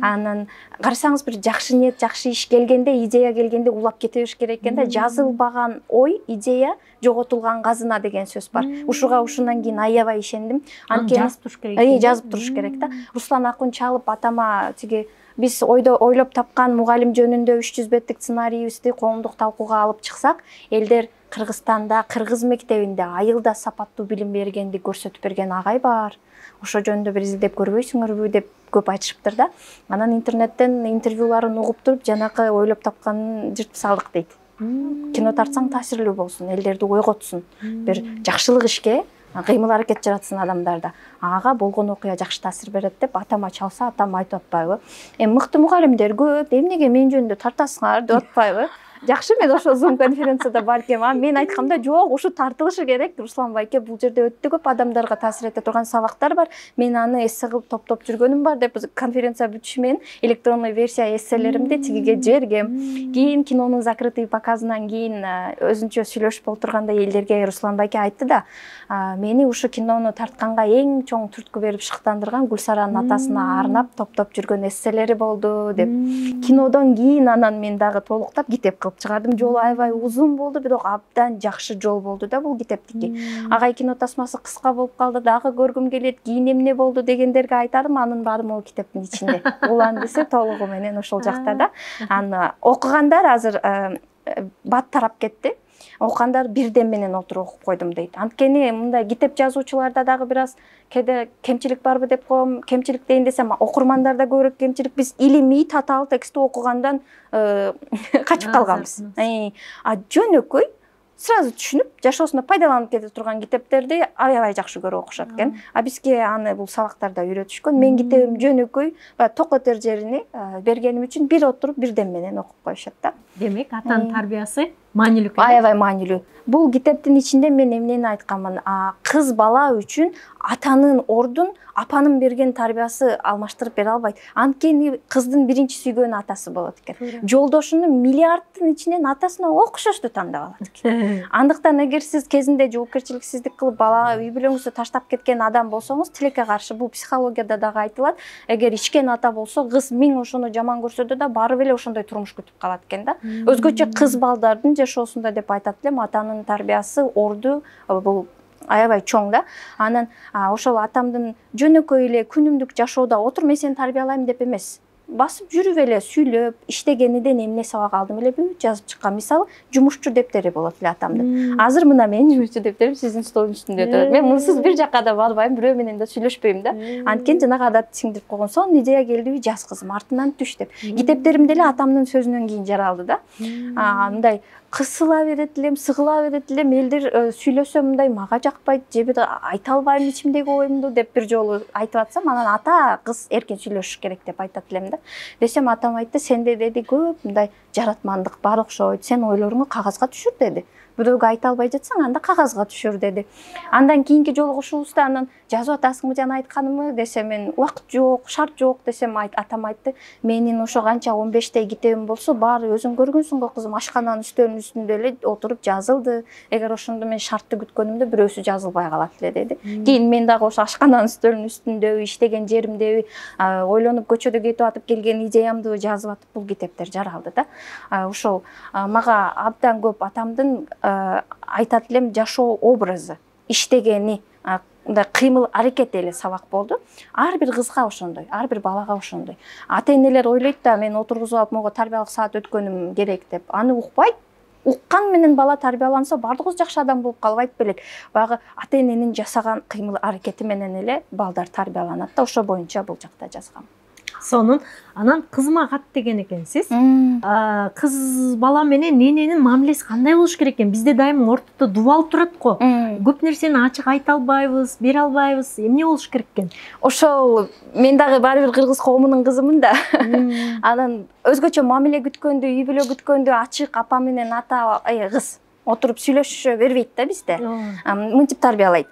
S1: Анан карасаңыз, бир жакшы ниет, жакшы иш келгенде, идея келгенде улап кете бериш керек экен да. Жазылбаган ой, идея жоготулган казына деген сөз бар. Ушуга ушундан кийин аябай ишендим.
S2: Анткени жазып туруш керек.
S1: Жазып туруш керек да. Руслан Акун чалып атама тиги биз ойлоп тапкан мугалим жөнүндө 300 беттик сценарийибизди коомдук талкууга алып чыксак, элдер Кыргызстанда, кыргыз мектебинде айылда сапаттуу билим бергенди көрсөтүп берген агай бар. Ошо жөнүндө бир изилдеп көрбөйсүңөрбү деп көп айтышыптыр да. Анан интернеттен интервьюларын угуп туруп, жанакы ойлоп тапканын жыртып салдык дейт. Кино тартсаң таасирлүү болсун, элдерди ойготсун, бир жакшылык ишке кыймыл аракет жаратсын адамдарда. Ага болгон окуя жакшы таасир берет деп атама чалса, атам айтып атпайбы? Мыкты мугалимдер көп, эмнеге мен жөнүндө тартасыңар деп атпайбы? Жакшы, мен ошо Zoom конференцияда бар экем. Мен айткамда, жок, ушу тартылышы керек. Руслан байке, бул жерде өтө көп адамдарга таасир эте турган сабактар бар. Мен аны эссе кылып топтоп жүргөнүм бар деп конференция бүтүшү менен электронный версия эсселеримди тигиге жибергем. Кийин кинонун закрытый показынан кийин өзүнчө сүйлөшүп олтурганда элдерге Руслан байке айтты да, мени ушу кинону тартканга эң чоң түрткү берип шыктандырган Гүлсаранын атасына арнап топтоп жүргөн эсселери болду деп. Кинодон кийин анан мен дагы толуктап китеп чыгардым. Жолу аябай узун болду, бирок абдан жакшы жол болду да бул китептики. Агай кино тасмасы кыска болуп калды, дагы көргүм келет, кийин эмне болду дегендерге айтарым, анын баары могу китептин ичинде. Улан десе толугу менен ошол жакта да. Аны окугандар азыр бат тарап кетти. Окугандар бирден менен отуруп окуп койдум дейт. Анткени мындай китеп жазуучуларда дагы бир аз кеде кемчилик барбы деп коем. Кемчилик дейин десем, окурмандарда көбүрөөк кемчилик. Биз илимий, татаал текстти окугандан качып калганбыз. Жөнөкөй сразу түшүнүп, жашоосунда пайдаланып кете турган китептерди аябай жакшы көрүп окушат экен. Бизге аны бул сабактарда үйрөтүшкөн. Мен китебим жөнөкөй, ток өтөр жерини бергеним үчүн бир отуруп бирден менен окуп коюшат да.
S2: Демек, атанын тарбиясы маанилүү.
S1: Аябай маанилүү. Бул китептин ичинде мен эмнени айтканмын? Кыз бала үчүн атанын ордун апанын берген тарбиясы алмаштырып бере албайт. Анткени кыздын биринчи сүйгөнү атасы болот экен. Жолдошунун миллиардтын ичинен атасына окшошту тандап алат экен. Андыктан эгер сиз кезинде жоопкерчиликсиздик кылып бала үй бүлөңүздү таштап кеткен адам болсоңуз, тилекке каршы бул психологияда дагы айтылат. Эгер ичкен ата болсо, кыз миң ошону жаман көрсө да барып эле ошондой турмуш күтүп калат экен да. Өзгөчө кыз балдардын жашоосунда деп айтат элем, атанын тарбиясы, орду бул аябай чоң да. Анан ошол атамдын жөнөкөй эле күнүмдүк жашоодо отур мен сени тарбиялайм деп эмес. Басып жүрүп эле сүйлөп, иштегениден эмне сабак алдым эле бүт жазып чыккан. Мисалы, жумушчу дептери болот эле атамдын. Азыр мына менин жумушчу дептерим сиздин столдун үстүндө турат. Мен мунусуз бир жакка да барбайм, бирөө менен да сүйлөшпөйм да. Анткени жанагы адатты сиңдирип койгон. Сонун идея келдиби, жаз кызым, артынан түш деп. Китептерим деле атамдын сөзүнөн кийин жаралды да. Мындай кысыла берет элем, сыгыла берет элем, элдер сүйлөсө мындай мага жакпайт, же бир айта албайм ичимдеги оюмду деп бир жолу айтып атсам, анан ата кыз эркен сүйлөшүш керек деп айтат элем да. Десем атам айтты, сенде деди көп мындай жаратмандык бар окшойт, сен ойлоруңду кагазга түшүр деди. Бирөөгө айта албай жатсаң, анда кагазга түшүр деди. Андан кийинки жолугушуубузда анан жазып атасыңбы жана айтканымы десем, мен убакыт жок, шарт жок десем, атам айтты, менин ошо канча 15 китебим болсо, баары өзүң көргөнсүң го кызым, ашкананын үстөлүнүн үстүндө эле отуруп жазылды. Эгер ошондо мен шартты күткөнүмдө бирөөсү жазылбай калат эле деди. Кийин мен дагы ошо ашкананын үстөлүнүн үстүндөбү, иштеген жеримдеби, ойлонуп көчөдө кетип атып келген идеямды жазып атып бул китептер жаралды да. Ошол мага абдан көп атамдын айтат элем жашоо образы, иштегени, мындай кыймыл аракети эле сабак болду. Ар бир кызга ошондой, ар бир балага ошондой. Ата-энелер ойлойт да, мен отургузуп алып мого тарбиялык саат өткөнүм керек деп. Аны укпайт. Уккан менен бала тарбияланса, бардыгыбыз жакшы адам болуп калбайт белек. Баягы ата-эненин жасаган кыймыл аракети менен эле балдар тарбияланат да. Ошо боюнча бул жакта жазгам.
S2: Сонун. Анан кызыма кат деген экенсиз. Кыз бала менен нененин мамилеси кандай болуш керек экен? Бизде дайым ортодо дубал турат го. Көп нерсени ачык айта албайбыз, бере албайбыз. Эмне болуш керек экен?
S1: Ошол мен дагы баары бир кыргыз коомунун кызымын да. Анан өзгөчө мамиле күткөндү, үй бүлө күткөндү ачык апа менен ата кыз отуруп сүйлөшүшө бербейт да бизде. Мынтип тарбиялайт.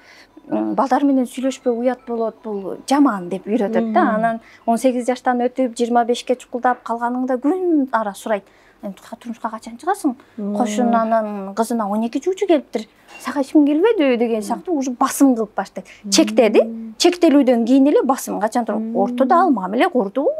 S1: Балдар менен сүйлөшпө уят болот, бул жаман деп үйрөтөт да. Анан 18 жаштан өтүп 25ке чукулдап калганыңда күн ара сурайт. Турмушка качан чыгасың? Кошунанын кызына 12 жуучу келиптир. Сага эч ким келбеди деген сыяктуу уже басым кылып баштайт. Чектеди. Чектелүүдөн кийин эле басым качан туруп ортодо ал мамиле курду.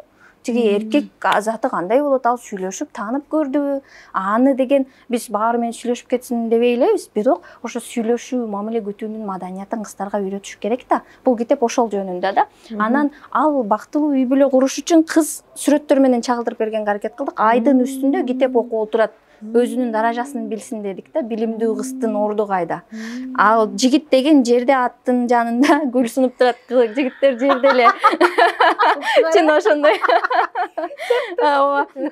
S1: Тиги эркек заты кандай болот, ал сүйлөшүп таанып көрдүбү? Аны деген биз баары менен сүйлөшүп кетсин дебей элебиз, бирок ошо сүйлөшүү, мамиле күтүүнүн маданиятын кыздарга үйрөтүш керек да. Бул китеп ошол жөнүндө да. Анан ал бактылуу үй бүлө куруш үчүн кыз сүрөттөр менен чагылдырып бергенге аракет кылдык. Айдын үстүндө китеп окуп отурат. Өзүнүн даражасын билсин дедик да. Билимдүү кыздын орду кайда? Ал жигит деген жерде, аттын жанында гүл сунуп турат. Жигиттер жерде эле. Чын ошондой.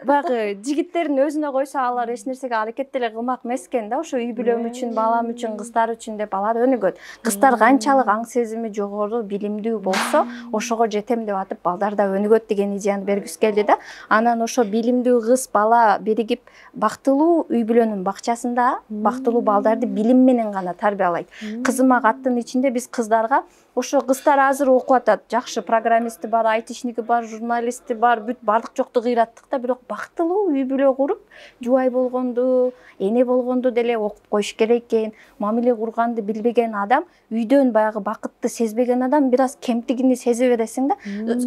S1: Багы жигиттердин өзүнө койсо алар эч нерсеге аракет деле кылмак эмес экен да. Ошо үй бүлөм үчүн, балам үчүн, кыздар үчүн деп алар өнүгөт. Кыздар канчалык аң сезими жогору, билимдүү болсо, ошого жетем деп атып балдар да өнүгөт деген идеяны бергүс келди да. Анан ошо билимдүү кыз бала биригип бактылуу үй бүлөнүн бакчасында бактылуу балдарды билим менен гана тарбиялайт. Кызыма каттын ичинде биз кыздарга ошо кыздар азыр окуп атат. Жакшы программисти бар, айтишники бар, журналисти бар, бүт бардык жокту кыйраттык да, бирок бактылуу үй бүлө куруп, жубай болгонду, эне болгонду деле окуп коюш керек экен. Мамиле курганды билбеген адам, үйдөн баягы бакытты сезбеген адам бир аз кемтигини сезе бересиң да.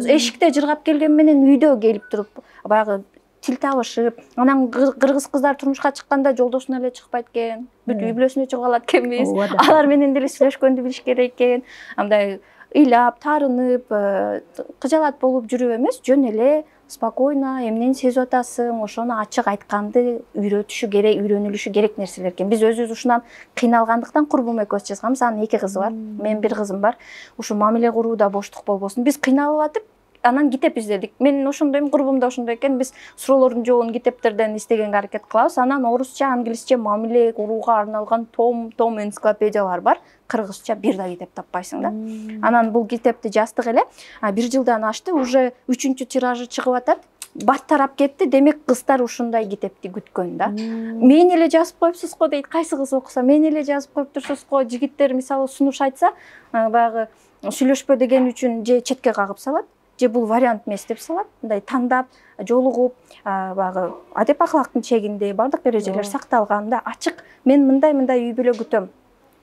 S1: Эшикте жыргап келген менен үйдө келип туруп баягы тил табышып, анан кыргыз кыздар турмушка чыкканда жолдошуна эле чыкпайт экен, бүт үй бүлөсүнө чыгып алат экенбиз. Алар менен деле сүйлөшкөндү билиш керек экен. Андай ыйлап, тарынып, кыжалат болуп жүрүп эмес, жөн эле спокойно эмнени сезип атасың, ошону ачык айтканды үйрөтүшү керек, үйрөнүлүшү керек нерселер экен. Биз өзүбүз ушунан кыйналгандыктан курбум экөөбүз жазганбыз. Анын 2 кызы бар, мен 1 кызым бар. Ушу мамиле курууда боштук болбосун. Биз кыйналып атып, анан китеп издедик. Мен ошондойм, курбум да ошондой экен. Биз суроолордун жообун китептерден издегенге аракет кылабыз. Анан орусча, англисче мамиле курууга арналган том энциклопедиялар бар. Кыргызча бир да китеп таппайсың да. Анан бул китепти жаздык эле. 1 жылдан ашты, уже 3-тиражы чыгып атат. баттарап кетти, демек кыздар ушундай китепти күткөн да. Мен эле жазып коюпсуз го дейт, кайсы кыз окуса, мен эле жазып коюптурсуз го, жигиттер мисалы сунуш айтса, баягы сүйлөшпө деген үчүн же четке кагып салат, же бул вариант эмес деп салат. Мындай тандап, жолугуп, баягы адеп акылактын чегинде бардык эрежелер сакталганда ачык, мен мындай үй бүлө күтөм.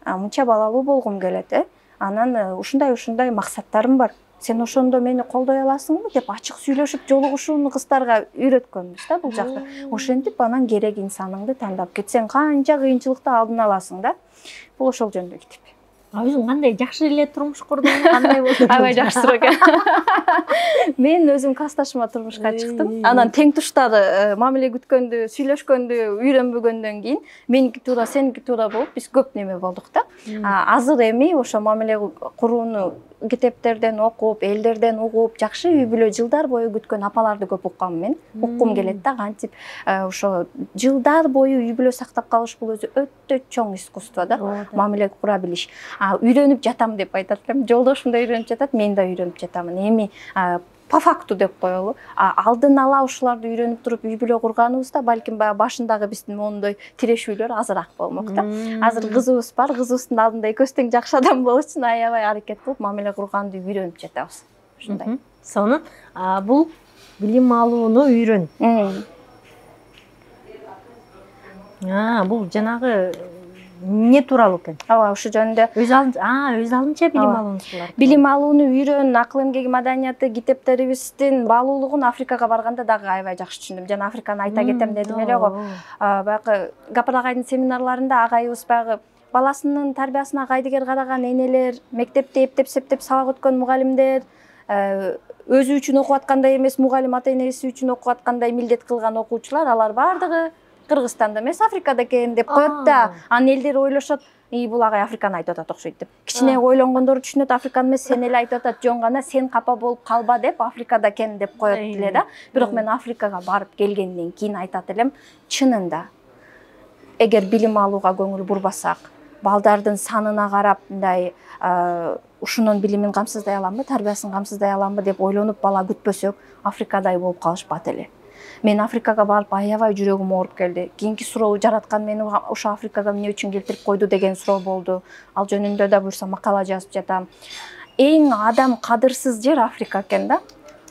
S1: Мынча балалуу болгум келет, анан ушундай максаттарым бар. Сен ошондо мени колдой аласыңбы деп ачык сүйлөшүп жолугушууну кыздарга үйрөткөнбүз да бул жакта. Ошентип анан керек инсаныңды тандап кетсең канча кыйынчылыкты алдын аласың да. Бул ошол жөнүндө китеп.
S2: Өзүң кандай жакшы эле турмуш курдуң, кандай болду?
S1: Аябай жакшыраак. Мен өзүм классташыма турмушка чыктым. Анан тең туштагы мамиле күткөндү, сүйлөшкөндү үйрөнбөгөндөн кийин меники туура, сеники туура болуп биз көп неме болдук да. Азыр эми ошо мамиле курууну китептерден окуп, элдерден угуп, жакшы үй бүлө жылдар бою күткөн апаларды көп уккам мен. Уккум келет да, кантип ошо жылдар бою үй бүлө сактап калыш бул өзү өтө чоң искусство да. Мамиле кура билиш. Үйрөнүп жатам деп айтат элем. Жолдошум да үйрөнүп жатат, мен да үйрөнүп жатамын. Эми по факту деп коелу. Алдын ала ушуларды үйрөнүп туруп үй бүлө курганыбызда балким башындагы биздин моундай тирешүүлөр азыраак болмок да. Азыр кызыбыз бар, кызыбыздын алдында экөөбүз тең жакшы адам болуш үчүн аябай аракет кылып мамиле курганды үйрөнүп жатабыз. Ушундай.
S2: Сонун бул билим алууну үйрөн. Бул жанагы не тууралуу экен?
S1: Ооба, ушул жөнүндө
S2: өз алдынча билим алуунуз бар.
S1: Билим алууну үйрөн, акыл эмгеги маданияты китептерибиздин баалуулугун Африкага барганда дагы аябай жакшы түшүндүм. Жана Африканы айта кетем дедим эле го. Баягы Гапар агайдын семинарларында агайыбыз баягы баласынын тарбиясына кайдыгер караган энелер, мектепте эптеп-септеп сабак өткөн мугалимдер, өзү үчүн окуп аткандай эмес, мугалим ата энеси үчүн окуп аткандай милдет кылган окуучулар, алар бардыгы Кыргызстанда эмес, Африкада экен деп коет да. Анын элдери ойлошот, бул агай Африканы айтып атат окшойт деп. Кичине ойлонгондор түшүнөт, Африканы эмес, сен эле айтып атат, жөн гана сен капа болуп калба деп Африкада экен деп коет эле да. Бирок мен Африкага барып келгенден кийин айтат элем, чынында эгер билим алууга көңүл бурбасак, балдардын санына карап мындай ушунун билимин камсыздай аламбы, тарбиясын камсыздай аламбы деп ойлонуп бала күтпөсөк, Африкадай болуп калышпат эле. Мен Африкага барып аябай жүрөгүм ооруп келди. Кийинки суроо жараткан мени ошо Африкага эмне үчүн келтирип койду деген суроо болду. Ал жөнүндө да буюрса макала жазып жатам. Эң адам кадырсыз жер Африка экен да.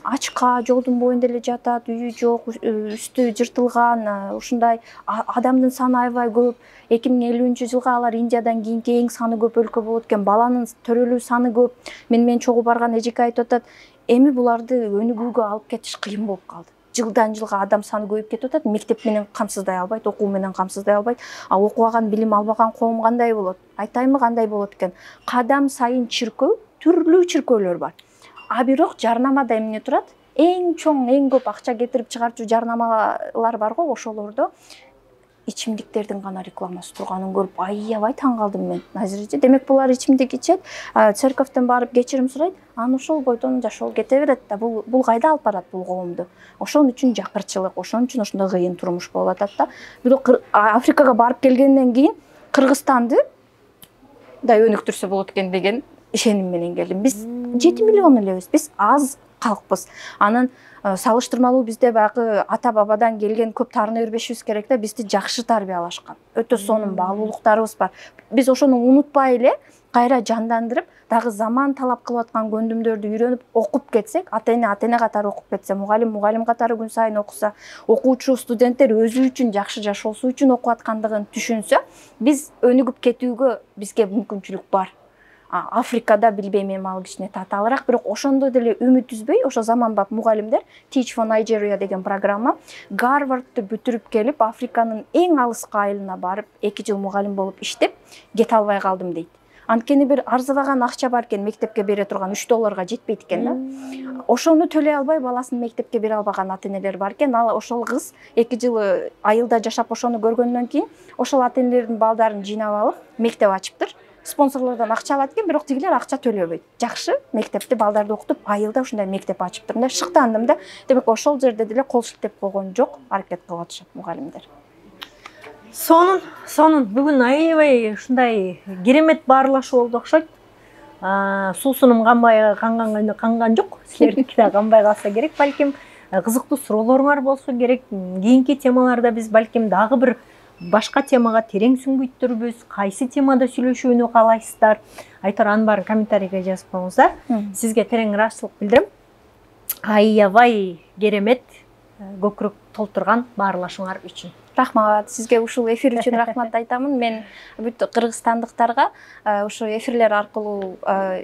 S1: Ачка, жолдун боюнда эле жатат, үйү жок, үстү жыртылган, ушундай адамдын саны аябай көп. 2050-жылга алар Индиядан кийинки эң саны көп өлкө болот экен. Баланын төрөлүү саны көп. Мен чогуу барган эжеке айтып атат, эми буларды өнүгүүгө алып кетиш кыйын болуп калды. Жылдан жылга адам саны көбөйүп кетип атат, мектеп менен камсыздай албайт, окуу менен камсыздай албайт. Окубаган, билим албаган коом кандай болот? Айтаймы кандай болот экен? Кадам сайын чиркөө, түрлүү чиркөөлөр бар. Бирок жарнамада эмне турат? Эң чоң, эң көп акча кетирип чыгарчу жарнамалар бар го, ошолордо ичимдиктердин гана рекламасы турганын көрүп аябай таң калдым мен. Назиреже, демек булар ичимдик ичет, церковдон барып кечирим сурайт, анан ошол бойдон жашоо кете берет да. Бул кайда алып барат бул коомду? Ошон үчүн жакырчылык, ошон үчүн ушундай кыйын турмуш болуп атат да. Бирок Африкага барып келгенден кийин Кыргызстанды да өнүктүрсө болот экен деген ишеним менен келдим. Биз 7 миллион элебиз, биз аз калкпыз. Анан салыштырмалуу бизде баягы ата бабадан келген көп таарына бербешибиз керек да, бизди жакшы тарбиялашкан. Өтө сонун баалуулуктарыбыз бар. Биз ошону унутпай эле кайра жандандырып, дагы заман талап кылып аткан көндүмдөрдү үйрөнүп окуп кетсек, ата эне катары окуп кетсе, мугалим катары күн сайын окуса, окуучу студенттер өзү үчүн жакшы жашоосу үчүн окуп аткандыгын түшүнсө, биз өнүгүп кетүүгө бизге мүмкүнчүлүк бар. Африкада билбейм, эми ал кичине татаалыраак, бирок ошондо деле үмүт үзбөй, ошо заманбап мугалимдер Teach for Nigeria деген программа, Гарвардты бүтүрүп келип, Африканын эң алыскы айылына барып, 2 жыл мугалим болуп иштеп, кете албай калдым дейт. Анткени бир арзыбаган акча бар экен, мектепке бере турган $3 жетпейт экен да. Ошону төлөй албай баласын мектепке бере албаган ата энелер бар экен. Ал ошол кыз 2 жыл айылда жашап ошону көргөндөн кийин, ошол ата энелердин балдарын жыйнап алып, мектеп ачыптыр. Спонсорлордон акча алат экен, бирок тигилер акча төлөбөйт. Жакшы мектепти балдарды окутуп, айылда ушундай мектеп ачыптыр. Мындай шыктандым да. Демек ошол жерде деле кол шилтеп койгон жок, аракет кылып атышат мугалимдер.
S2: Сонун. Бүгүн аябай ушундай керемет баарлашуу болду окшойт. Суусунум канган жок. Силердики да канбай калса керек, балким. кызыктуу суроолоруңар болсо керек. Кийинки темаларда биз балким дагы бир башка темага терең сүңгүйтүрбүз. Кайсы темада сүйлөшүүнү каалайсыздар? Айтор анын баарын комментарийге жазып коюңуздар. Сизге терең ыраазычылык билдирем. Аябай керемет, көкүрөк толтурган баарлашыңар үчүн.
S1: Рахмат, сизге ушул эфир үчүн рахмат айтамын. Мен бүт кыргызстандыктарга ушу эфирлер аркылуу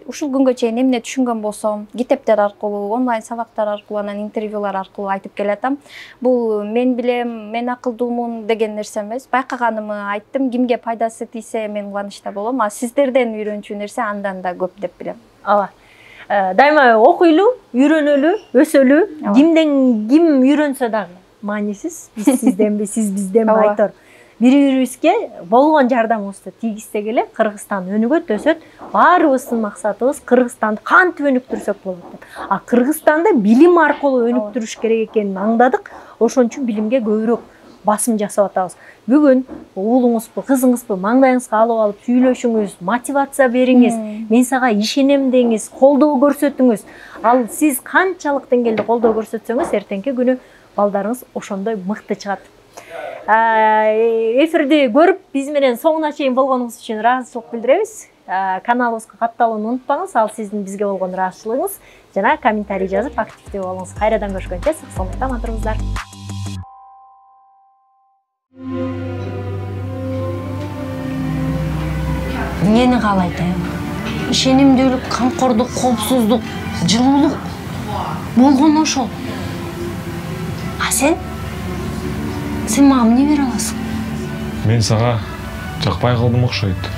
S1: ушул күнгө чейин эмне түшүнгөн болсом, китептер аркылуу, онлайн сабактар аркылуу, анан интервьюлар аркылуу айтып келатам. Бул мен билем, мен акылдуумун деген нерсе эмес. Байкаганымы айттым, кимге пайдасы тийсе мен кубанычта болом. А сиздерден үйрөнчү нерсе андан да көп деп билем.
S2: Ооба. Дайыма окуйлу, үйрөнөлү, өсөлү. Кимден ким үйрөнсө дагы маанисиз. Биз сизденби, сиз бизденби айтор. Бири-бирибизге болгон жардамыбызды тийгизсек эле Кыргызстан өнүгөт, өсөт. Баарыбыздын максатыбыз Кыргызстанды кантип өнүктүрсөк болот деп. А Кыргызстанды билим аркылуу өнүктүрүш керек экенин аңдадык. Ошон үчүн билимге көбүрөөк басым жасап атабыз. Бүгүн уулуңузбу, кызыңызбы маңдайыңызга алып сүйлөшүңүз, мотивация бериңиз, мен сага ишенем деңиз, колдоо көрсөтүңүз. Ал сиз канчалык деңгээлде колдоо көрсөтсөңүз, эртеңки күнү балдарыңыз ошондой мыкты чыгат. Эфирди көрүп, биз менен соңуна чейин болгонуңуз үчүн ыраазычылык билдиребиз. Каналыбызга катталууну унутпаңыз. Ал сиздин бизге болгон ыраазычылыгыңыз. Жана комментарий жазып активдүү болуңуз. Кайрадан көрүшкөнчө сак саламатта матурыңуздар. Эмнени каалайт айыл? Ишенимдүүлүк, камкордук, коопсуздук, жылуулук болгон ошол. А сен мага эмне бере аласың?
S3: Мен сага жакпай калдым окшойт.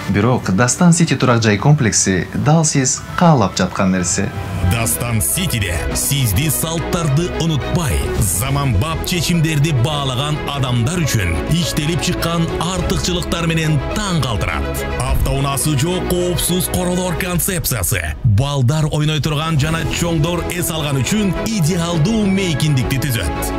S4: Бирок Дастан Сити турак жай комплекси дал сиз каалап жаткан нерсе.
S5: Дастан Ситиде сизди салттарды унутпай, заманбап чечимдерди баалаган адамдар үчүн иштелип чыккан артыкчылыктар менен таң калтырат. Автоунаасы жок коопсуз королор концепциясы, балдар ойной турган жана чоңдор эс алган үчүн идеалдуу мейкиндикти түзөт.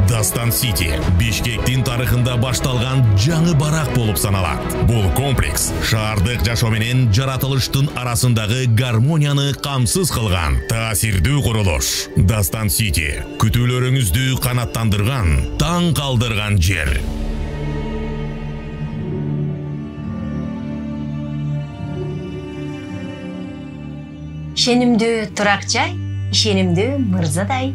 S5: Дастан Сити Бишкектин тарыхында башталган жаңы барак болуп саналат. Бул комплекс шаардык жашоо менен жаратылыштын арасындагы гармонияны камсыз кылган таасирдүү курулуш. Дастан Сити күтүүлөрүңүздү канаттандырган, таң калдырган жер.
S2: Ишенимдүү турак жай, ишенимдүү мырзадай.